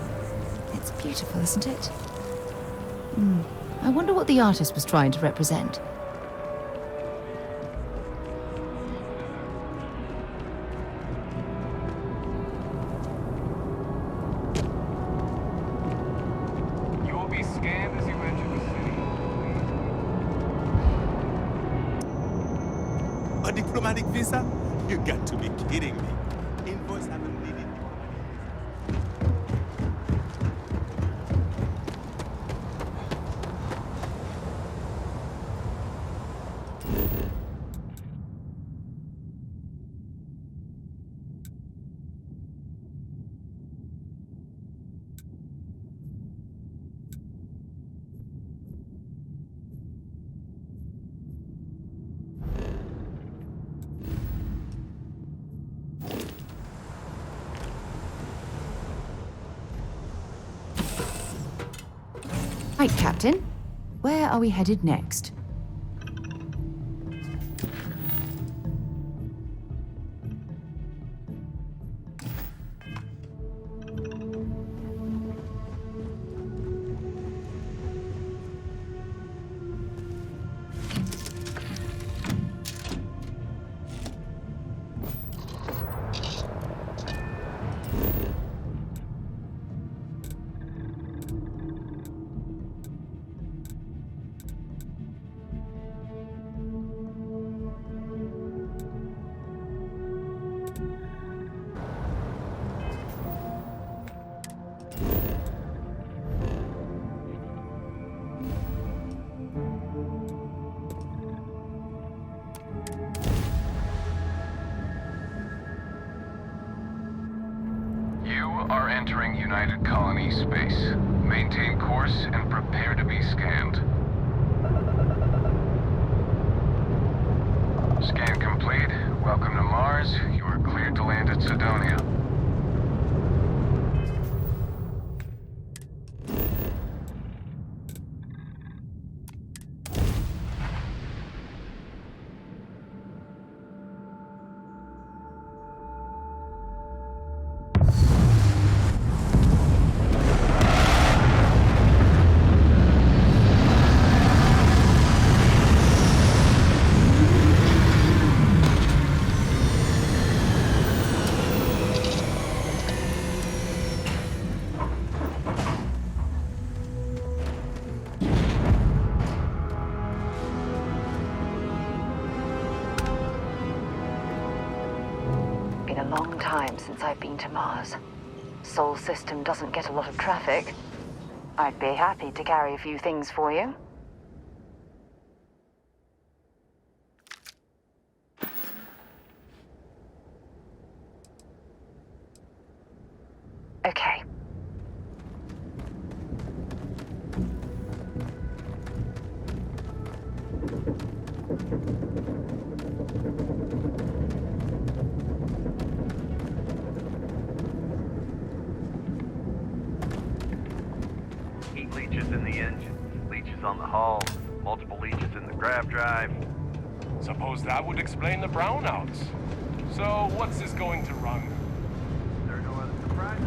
It's beautiful, isn't it? I wonder what the artist was trying to represent. You will be scanned as you enter the city. A diplomatic visa? You got to be kidding me. Invoice haven't needed. Right, Captain. Where are we headed next? Are entering United Colony space. Maintain course and prepare to be scanned. Scan complete. Welcome to Mars. You are cleared to land at Sidonia. Been a long time since I've been to Mars. Sol system doesn't get a lot of traffic. I'd be happy to carry a few things for you. Okay. Heat leeches in the engine, leeches on the hull, multiple leeches in the grav drive. Suppose that would explain the brownouts. So, what's this going to run? There are no other surprises?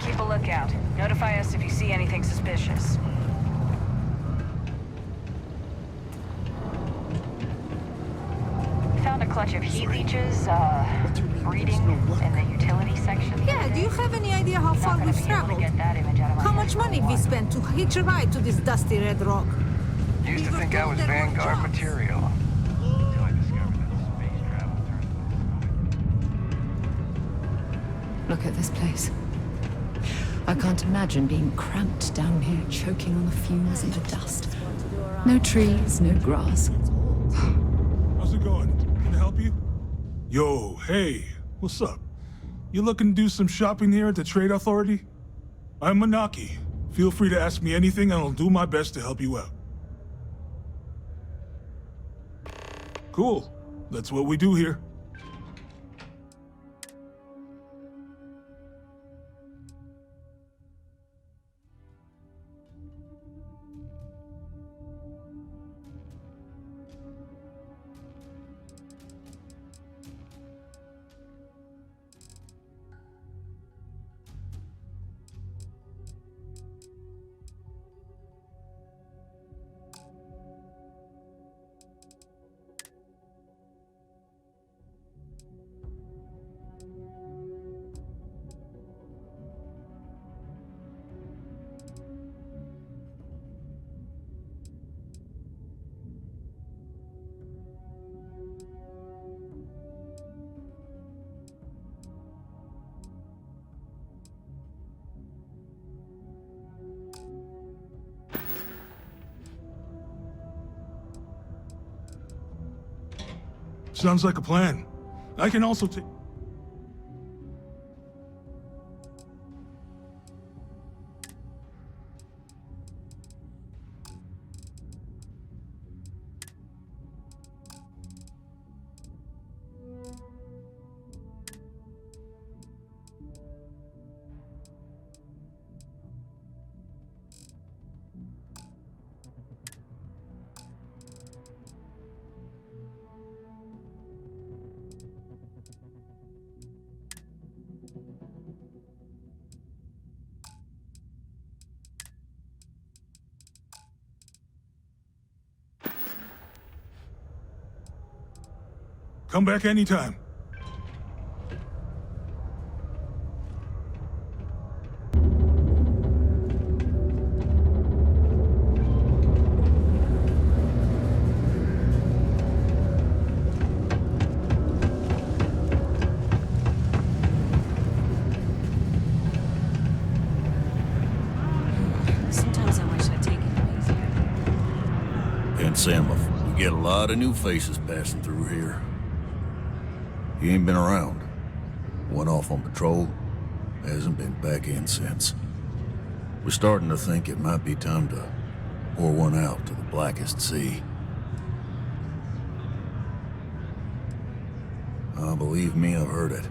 Keep a lookout. Notify us if you see anything suspicious. Found a clutch of heat leeches, breeding in the utility section. Yeah, do you have any idea how far we've traveled? How much money we spent to hitch a ride to this dusty red rock? Used to think I was Vanguard material. Until I discovered that space travel turned. Look at this place. I can't imagine being cramped down here, choking on the fumes and the dust. No trees, no grass. How's it going? Can I help you? Yo, hey, what's up? You looking to do some shopping here at the Trade Authority? I'm Manaki. Feel free to ask me anything and I'll do my best to help you out. Cool. That's what we do here. Sounds like a plan. I can also take... Come back anytime. Sometimes I wish I'd taken it easier. And Samuel, we get a lot of new faces passing through here. He ain't been around. Went off on patrol. Hasn't been back in since. We're starting to think it might be time to pour one out to the blackest sea. Believe me, I've heard it.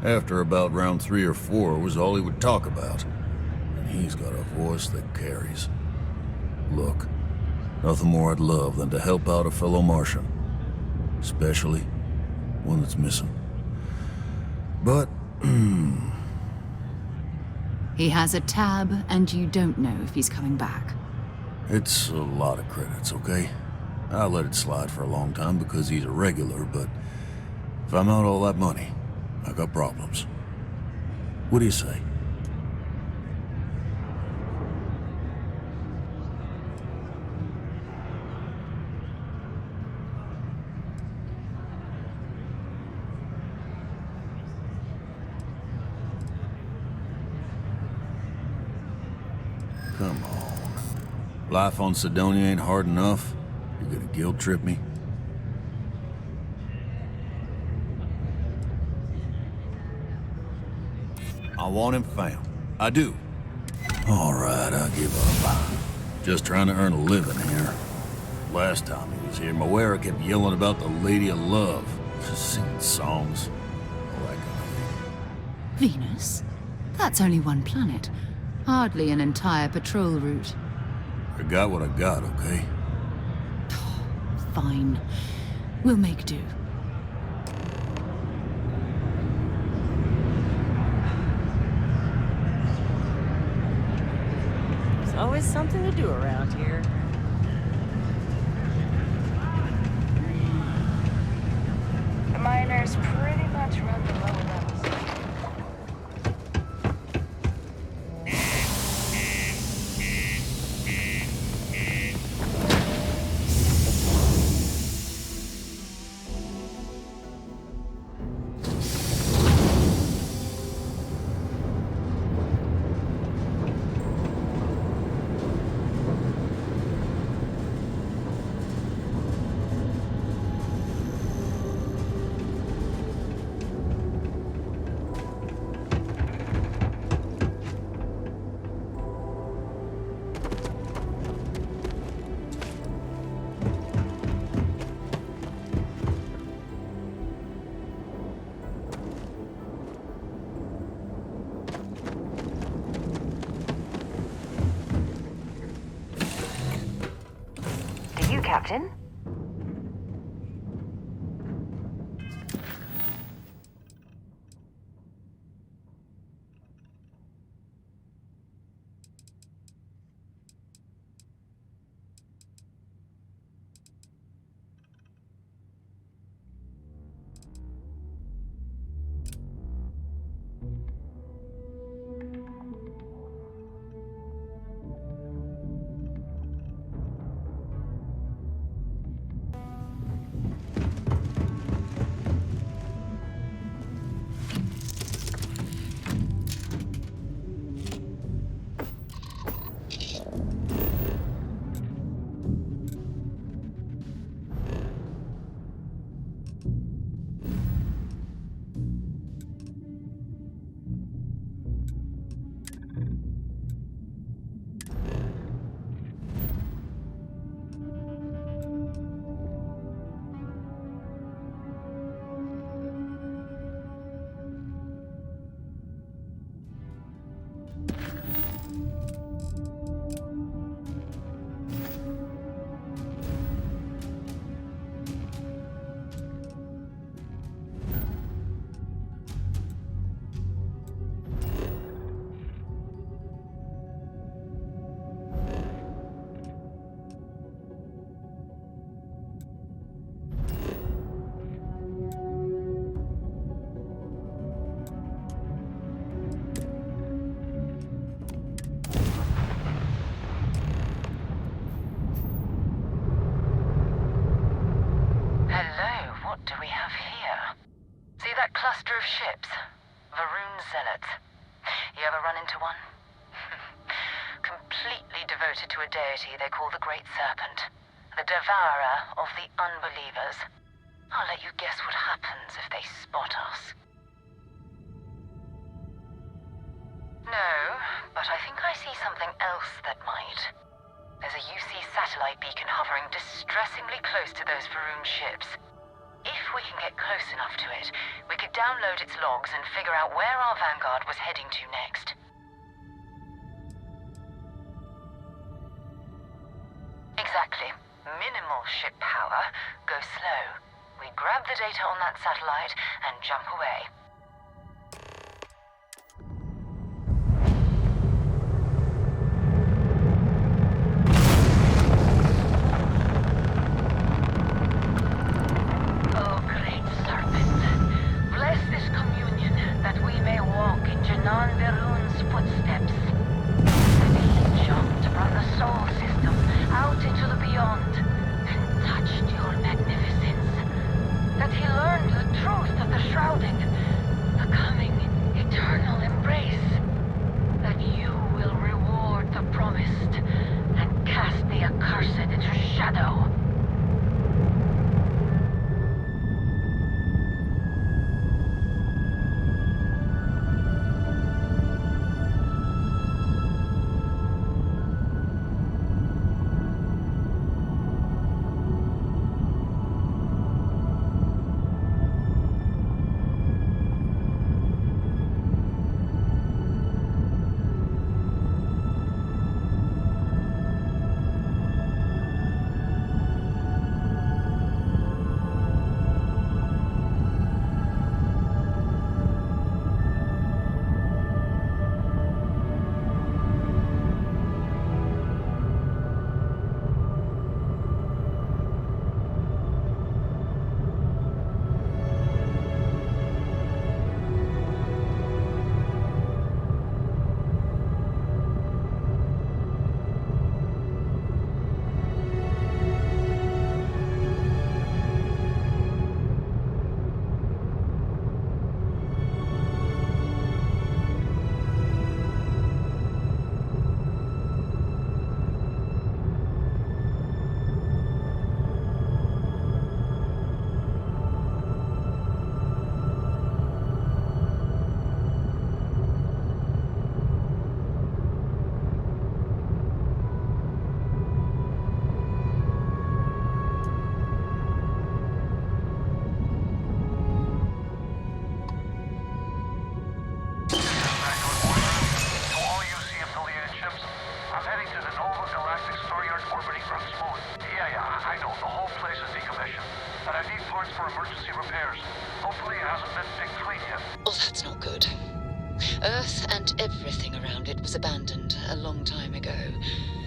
After about round 3 or 4 was all he would talk about. And he's got a voice that carries. Look, nothing more I'd love than to help out a fellow Martian. Especially one that's missing. But, He has a tab, and you don't know if he's coming back. it's a lot of credits, okay? I let it slide for a long time because he's a regular, but if I'm out all that money, I got problems. What do you say? Come on. Life on Sidonia ain't hard enough. You're gonna guilt trip me? I want him found. I do. All right, I'll give up. Just trying to earn a living here. Last time he was here, Moira kept yelling about the Lady of Love. Singing songs. All that kind of thing. Venus? That's only one planet. Hardly an entire patrol route. I got what I got, okay? Fine. We'll make do. There's always something to do around here. The miners pretty much run the lower levels. Captain? of ships. Varun zealots. You ever run into one? Completely devoted to a deity they call the Great Serpent. The devourer of the unbelievers. I'll let you guess what happens if they spot us. No, but I think I see something else that might. There's a UC satellite beacon hovering distressingly close to those Varun ships. If we can get close enough to it, we could download its logs and figure out where our vanguard was heading to next. Exactly. Minimal ship power, go slow. We grab the data on that satellite and jump away. Oh, Great Serpent, bless this communion that we may walk in Janan Verun's footsteps. That he jumped from the soul system out into the beyond and touched your magnificence. That he learned the truth of the shrouding, the coming eternal embrace. That you will reward the promised and cast the accursed into shadow. Earth and everything around it was abandoned a long time ago,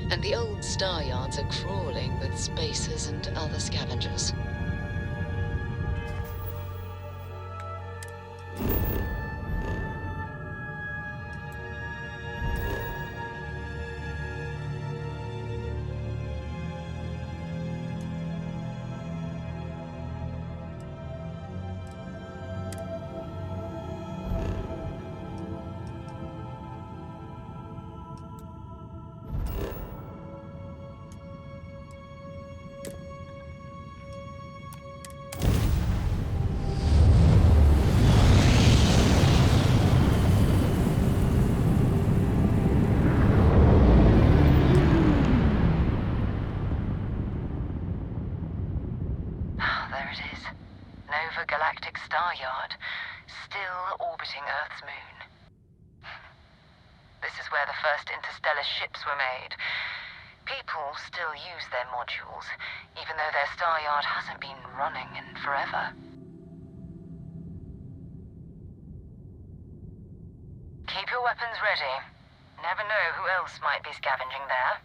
and the old star yards are crawling with spacers and other scavengers. Ships were made. People still use their modules, even though their star yard hasn't been running in forever. Keep your weapons ready. Never know who else might be scavenging there.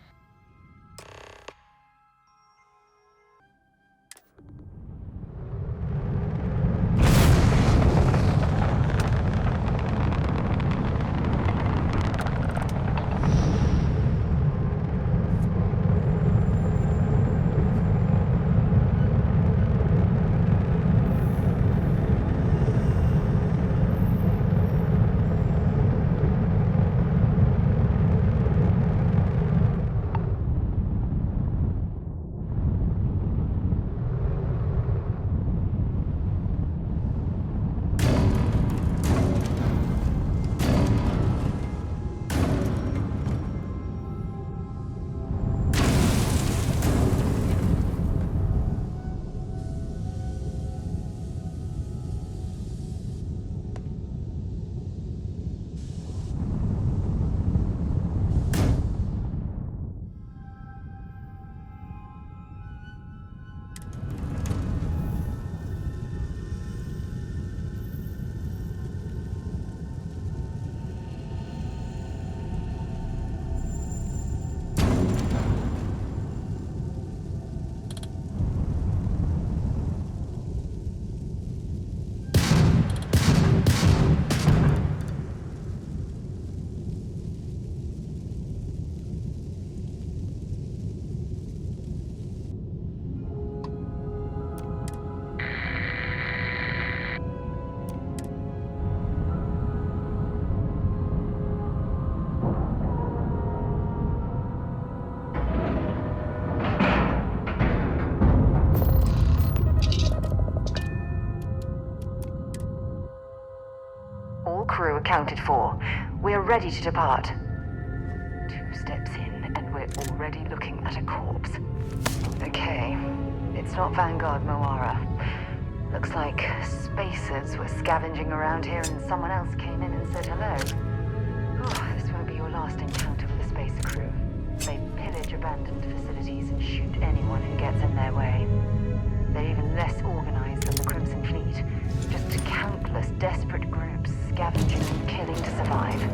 accounted for. We're ready to depart. 2 steps in, and we're already looking at a corpse. Okay, it's not Vanguard Moara. Looks like spacers were scavenging around here and someone else came in and said hello. Oh, this won't be your last encounter with a spacer crew. They pillage abandoned facilities and shoot anyone who gets in their way. They're even less organized than the Crimson Fleet. Just countless desperate groups scavenging and killing to survive.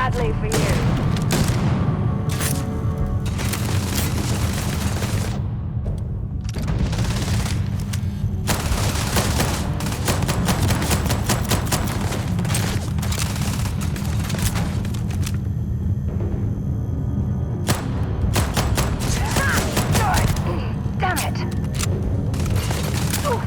Sadly for you. Damn it! Oof.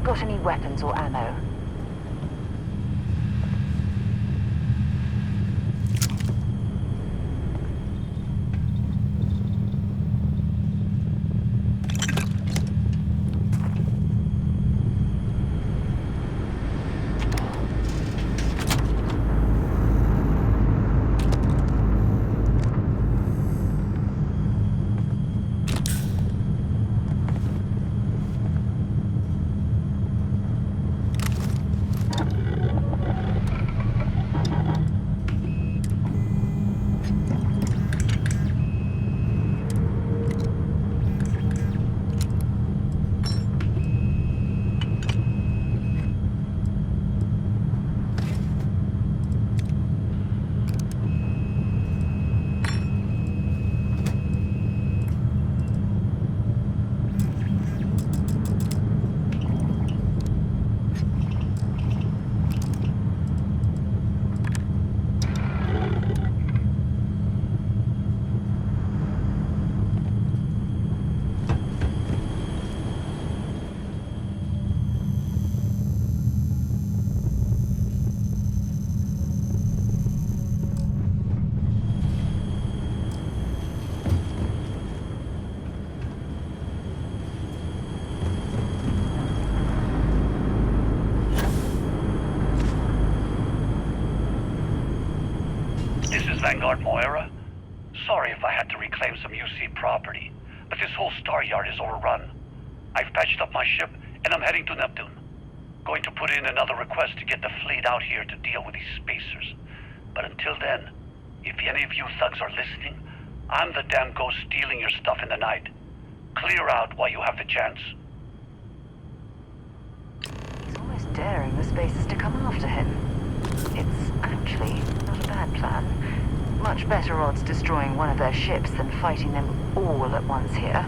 Got any weapons or ammo? Vanguard Moira? Sorry if I had to reclaim some UC property, but this whole star yard is overrun. I've patched up my ship, and I'm heading to Neptune. Going to put in another request to get the fleet out here to deal with these spacers. But until then, if any of you thugs are listening, I'm the damn ghost stealing your stuff in the night. Clear out while you have the chance. He's almost daring the spacers to come after him. It's actually not a bad plan. Much better odds destroying one of their ships than fighting them all at once here.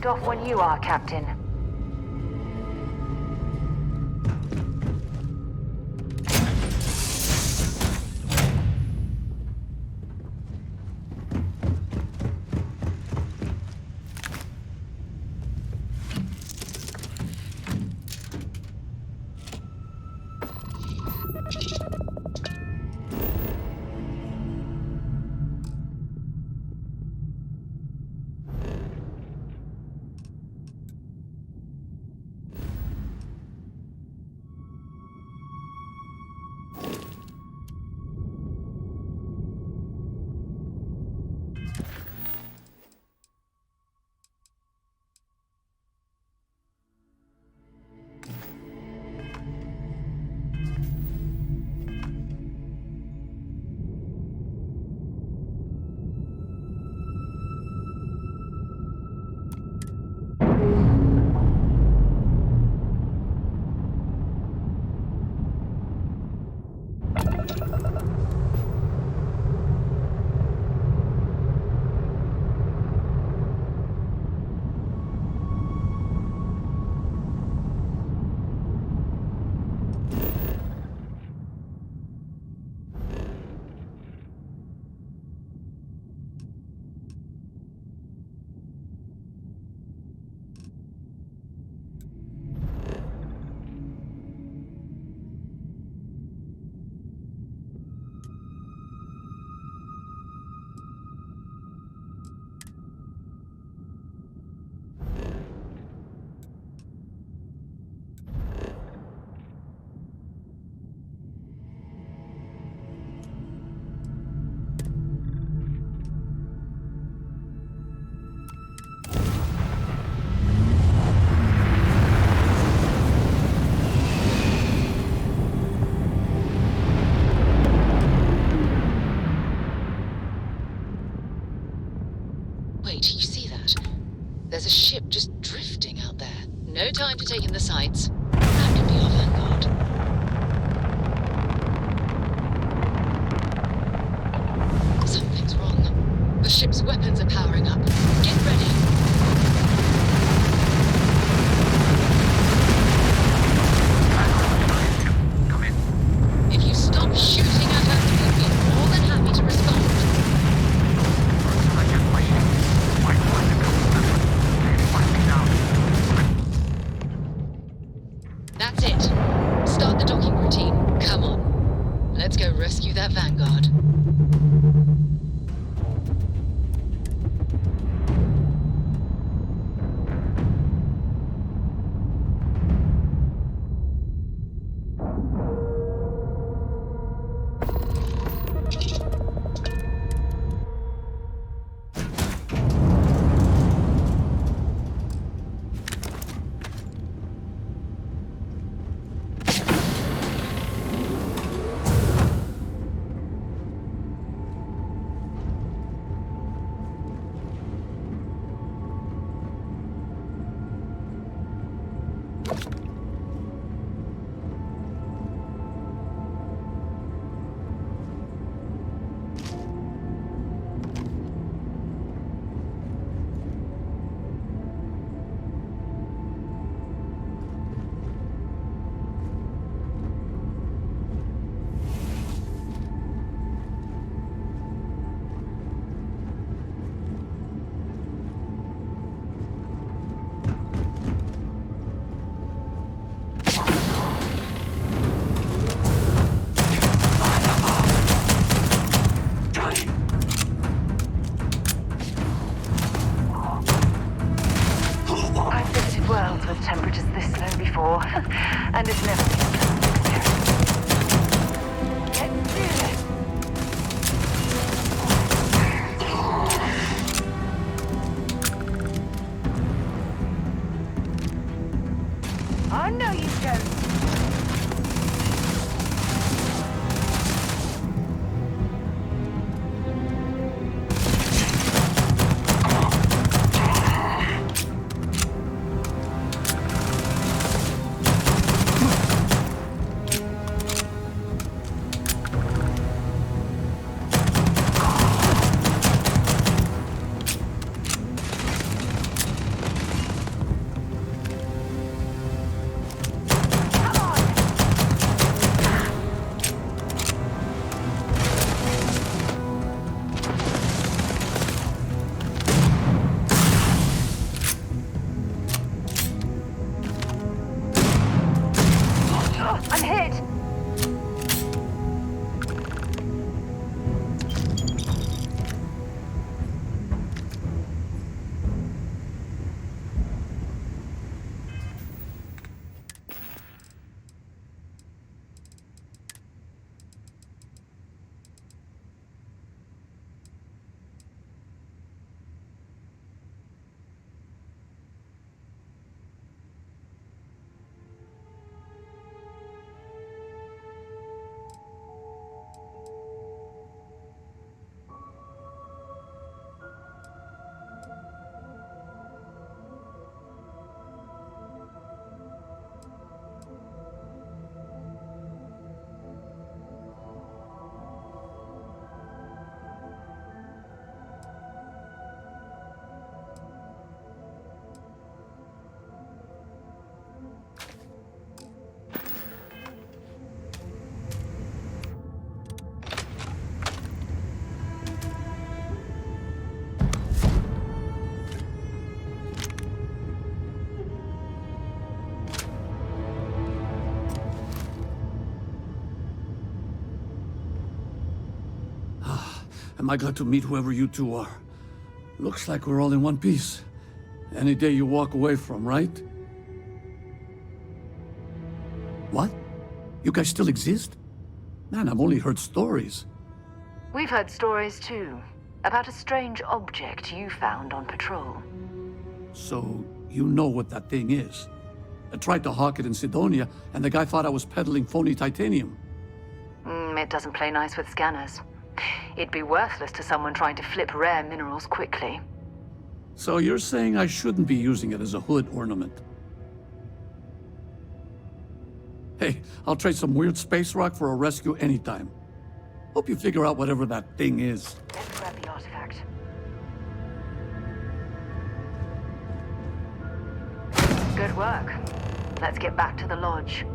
lift off when you are, Captain. Wait, you see that? There's a ship just drifting out there. No time to take in the sights. That could be our vanguard. Something's wrong. The ship's weapons are powering up. Get ready. If you stop shooting at us, we'll be more than happy to respond. That's it. Start the docking routine. Come on. Let's go rescue that vanguard. Am I glad to meet whoever you two are. Looks like we're all in one piece. Any day you walk away from, right? What? You guys still exist? Man, I've only heard stories. We've heard stories too, about a strange object you found on patrol. So, you know what that thing is. I tried to hawk it in Sidonia, and the guy thought I was peddling phony titanium. It doesn't play nice with scanners. It'd be worthless to someone trying to flip rare minerals quickly. So you're saying I shouldn't be using it as a hood ornament? Hey, I'll trade some weird space rock for a rescue anytime. Hope you figure out whatever that thing is. Let's grab the artifact. Good work. Let's get back to the lodge.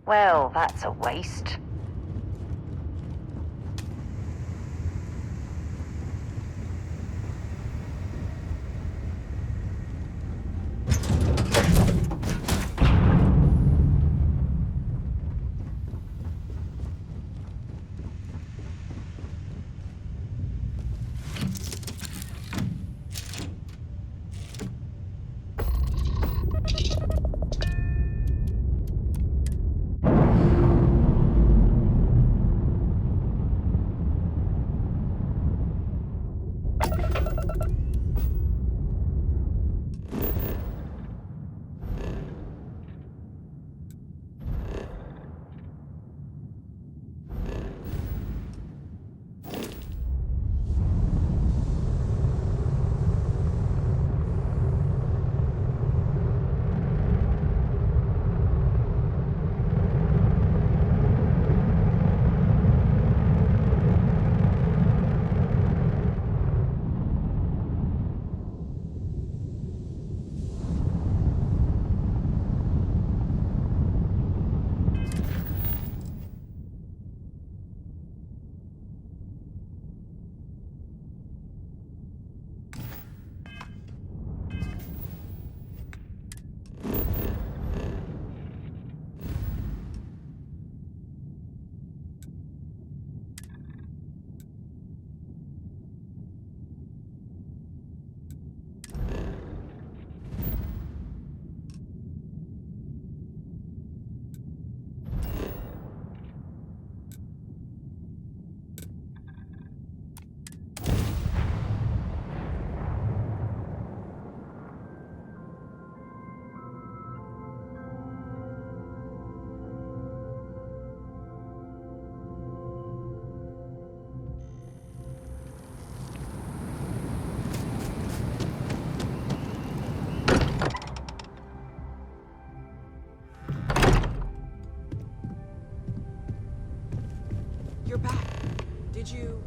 Well, that's a waste. You're back. Did you...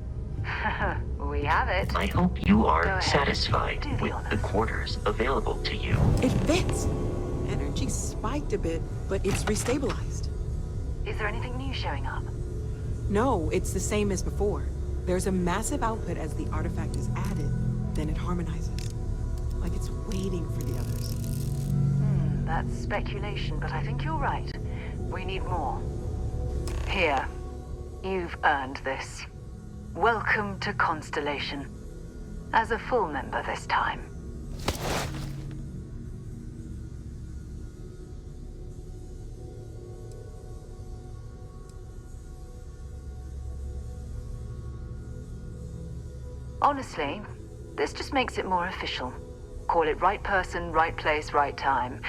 We have it. I hope you are satisfied with the quarters available to you. It fits. Energy spiked a bit, but it's restabilized. Is there anything new showing up? No, it's the same as before. There's a massive output as the artifact is added, then it harmonizes. Like it's waiting for the others. That's speculation, but I think you're right. We need more. Here. You've earned this. Welcome to Constellation. As a full member this time. Honestly, this just makes it more official. Call it right person, right place, right time.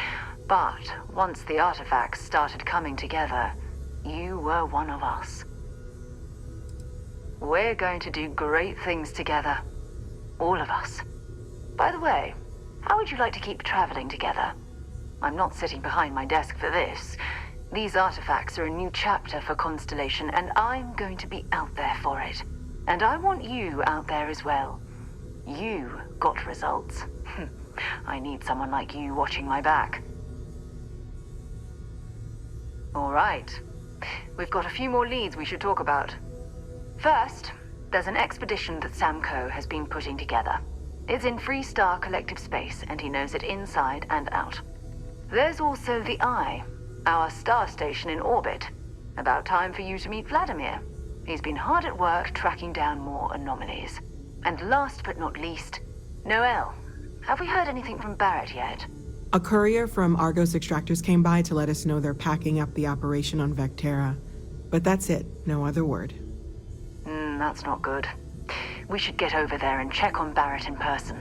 But once the artifacts started coming together, you were one of us. We're going to do great things together. All of us. By the way, how would you like to keep traveling together? I'm not sitting behind my desk for this. These artifacts are a new chapter for Constellation, and I'm going to be out there for it. And I want you out there as well. You got results. I need someone like you watching my back. All right. We've got a few more leads we should talk about. First, There's an expedition that Samco has been putting together. It's in Freestar Collective Space, and he knows it inside and out. There's also the Eye, our star station in orbit. About time for you to meet Vladimir. He's been hard at work tracking down more anomalies. And last but not least, Noel. Have we heard anything from Barrett yet? A courier from Argos Extractors came by to let us know they're packing up the operation on Vectera. But that's it, no other word. That's not good. We should get over there and check on Barrett in person.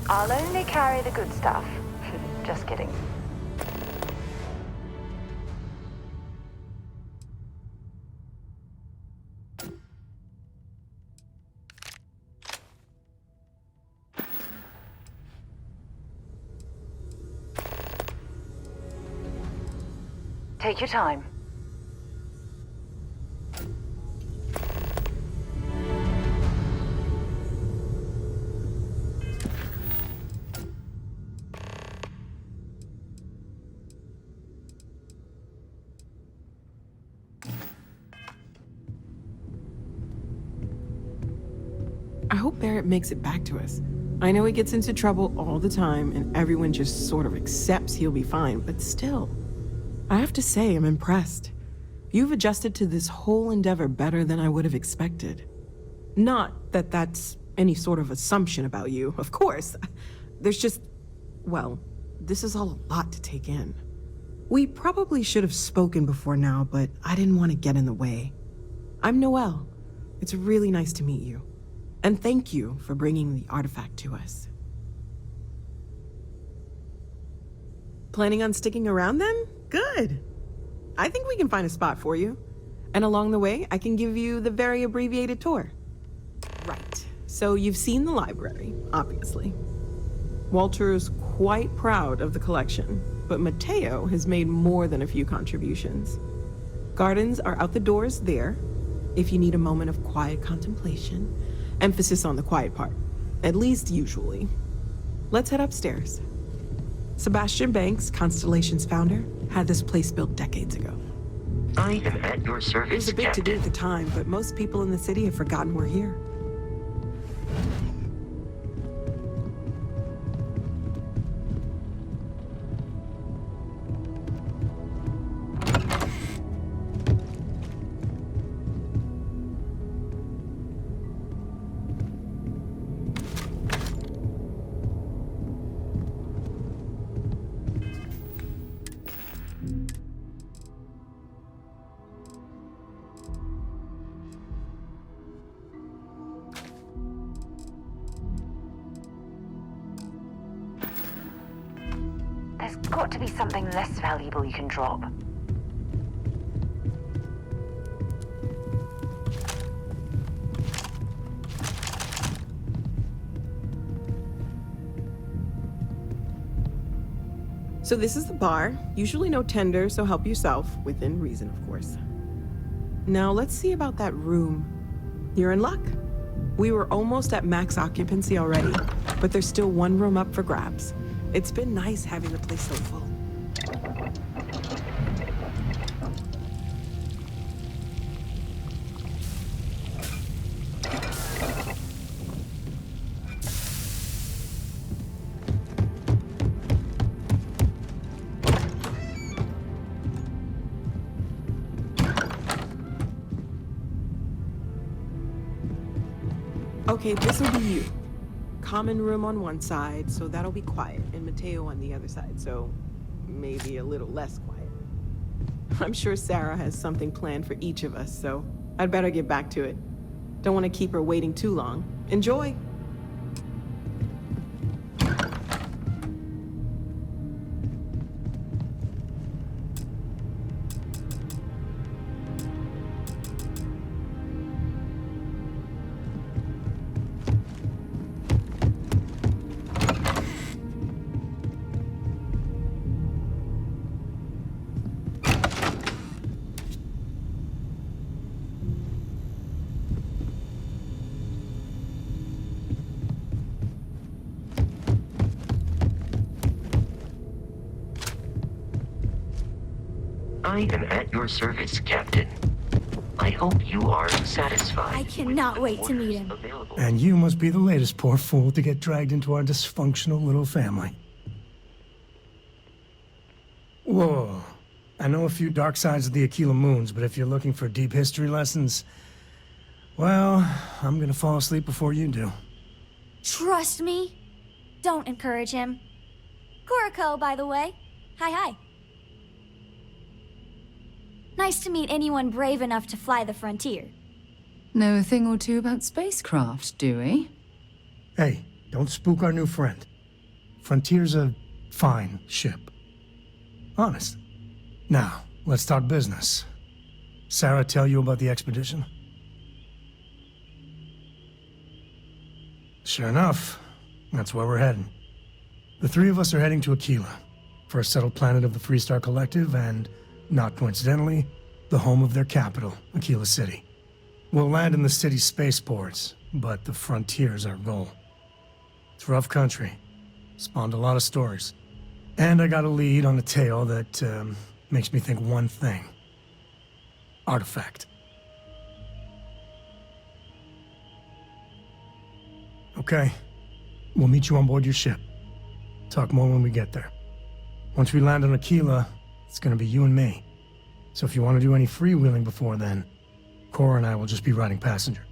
I'll only carry the good stuff. Just kidding. Take your time. I hope Barrett makes it back to us. I know he gets into trouble all the time, and everyone just sort of accepts he'll be fine, but still. I have to say, I'm impressed. You've adjusted to this whole endeavor better than I would have expected. Not that that's any sort of assumption about you, of course. There's just, well, this is all a lot to take in. We probably should have spoken before now, but I didn't want to get in the way. I'm Noel. It's really nice to meet you. And thank you for bringing the artifact to us. Planning on sticking around then? Good. I think we can find a spot for you. And along the way, I can give you the very abbreviated tour. Right. So you've seen the library, obviously. Walter is quite proud of the collection, but Mateo has made more than a few contributions. Gardens are out the doors there, if you need a moment of quiet contemplation. Emphasis on the quiet part, at least usually. Let's head upstairs. Sebastian Banks, Constellation's founder, had this place built decades ago. I am at your service, It was a big Captain. to-do at the time, but most people in the city have forgotten we're here. There's got to be something less valuable you can drop. So this is the bar. Usually no tender, so help yourself, within reason, of course. Now let's see about that room. You're in luck. We were almost at max occupancy already, but there's still one room up for grabs. It's been nice having the place so full. Okay, this'll be you. Common room on one side, so that'll be quiet, and Mateo on the other side, so maybe a little less quiet. I'm sure Sarah has something planned for each of us, so I'd better get back to it. Don't want to keep her waiting too long. Enjoy! I am at your service, Captain. I hope you are satisfied. I cannot wait to meet him. And you must be the latest poor fool to get dragged into our dysfunctional little family. Whoa. I know a few dark sides of the Aquila Moons, but if you're looking for deep history lessons, well, I'm gonna fall asleep before you do. Trust me. Don't encourage him. Kuriko, by the way. Hi. Nice to meet anyone brave enough to fly the frontier. Know a thing or two about spacecraft, do we? Hey, don't spook our new friend. Frontier's a fine ship. Honest. Now, let's talk business. Sarah tell you about the expedition? Sure enough, that's where we're heading. The three of us are heading to Aquila, first settled planet of the Freestar Collective and, not coincidentally, the home of their capital, Aquila City. We'll land in the city's spaceports, but the frontier's our goal. It's rough country. Spawned a lot of stories. And I got a lead on a tale that makes me think one thing. Artifact. Okay. We'll meet you on board your ship. Talk more when we get there. Once we land on Aquila, it's gonna be you and me. So if you want to do any freewheeling before then, Cora and I will just be riding passenger.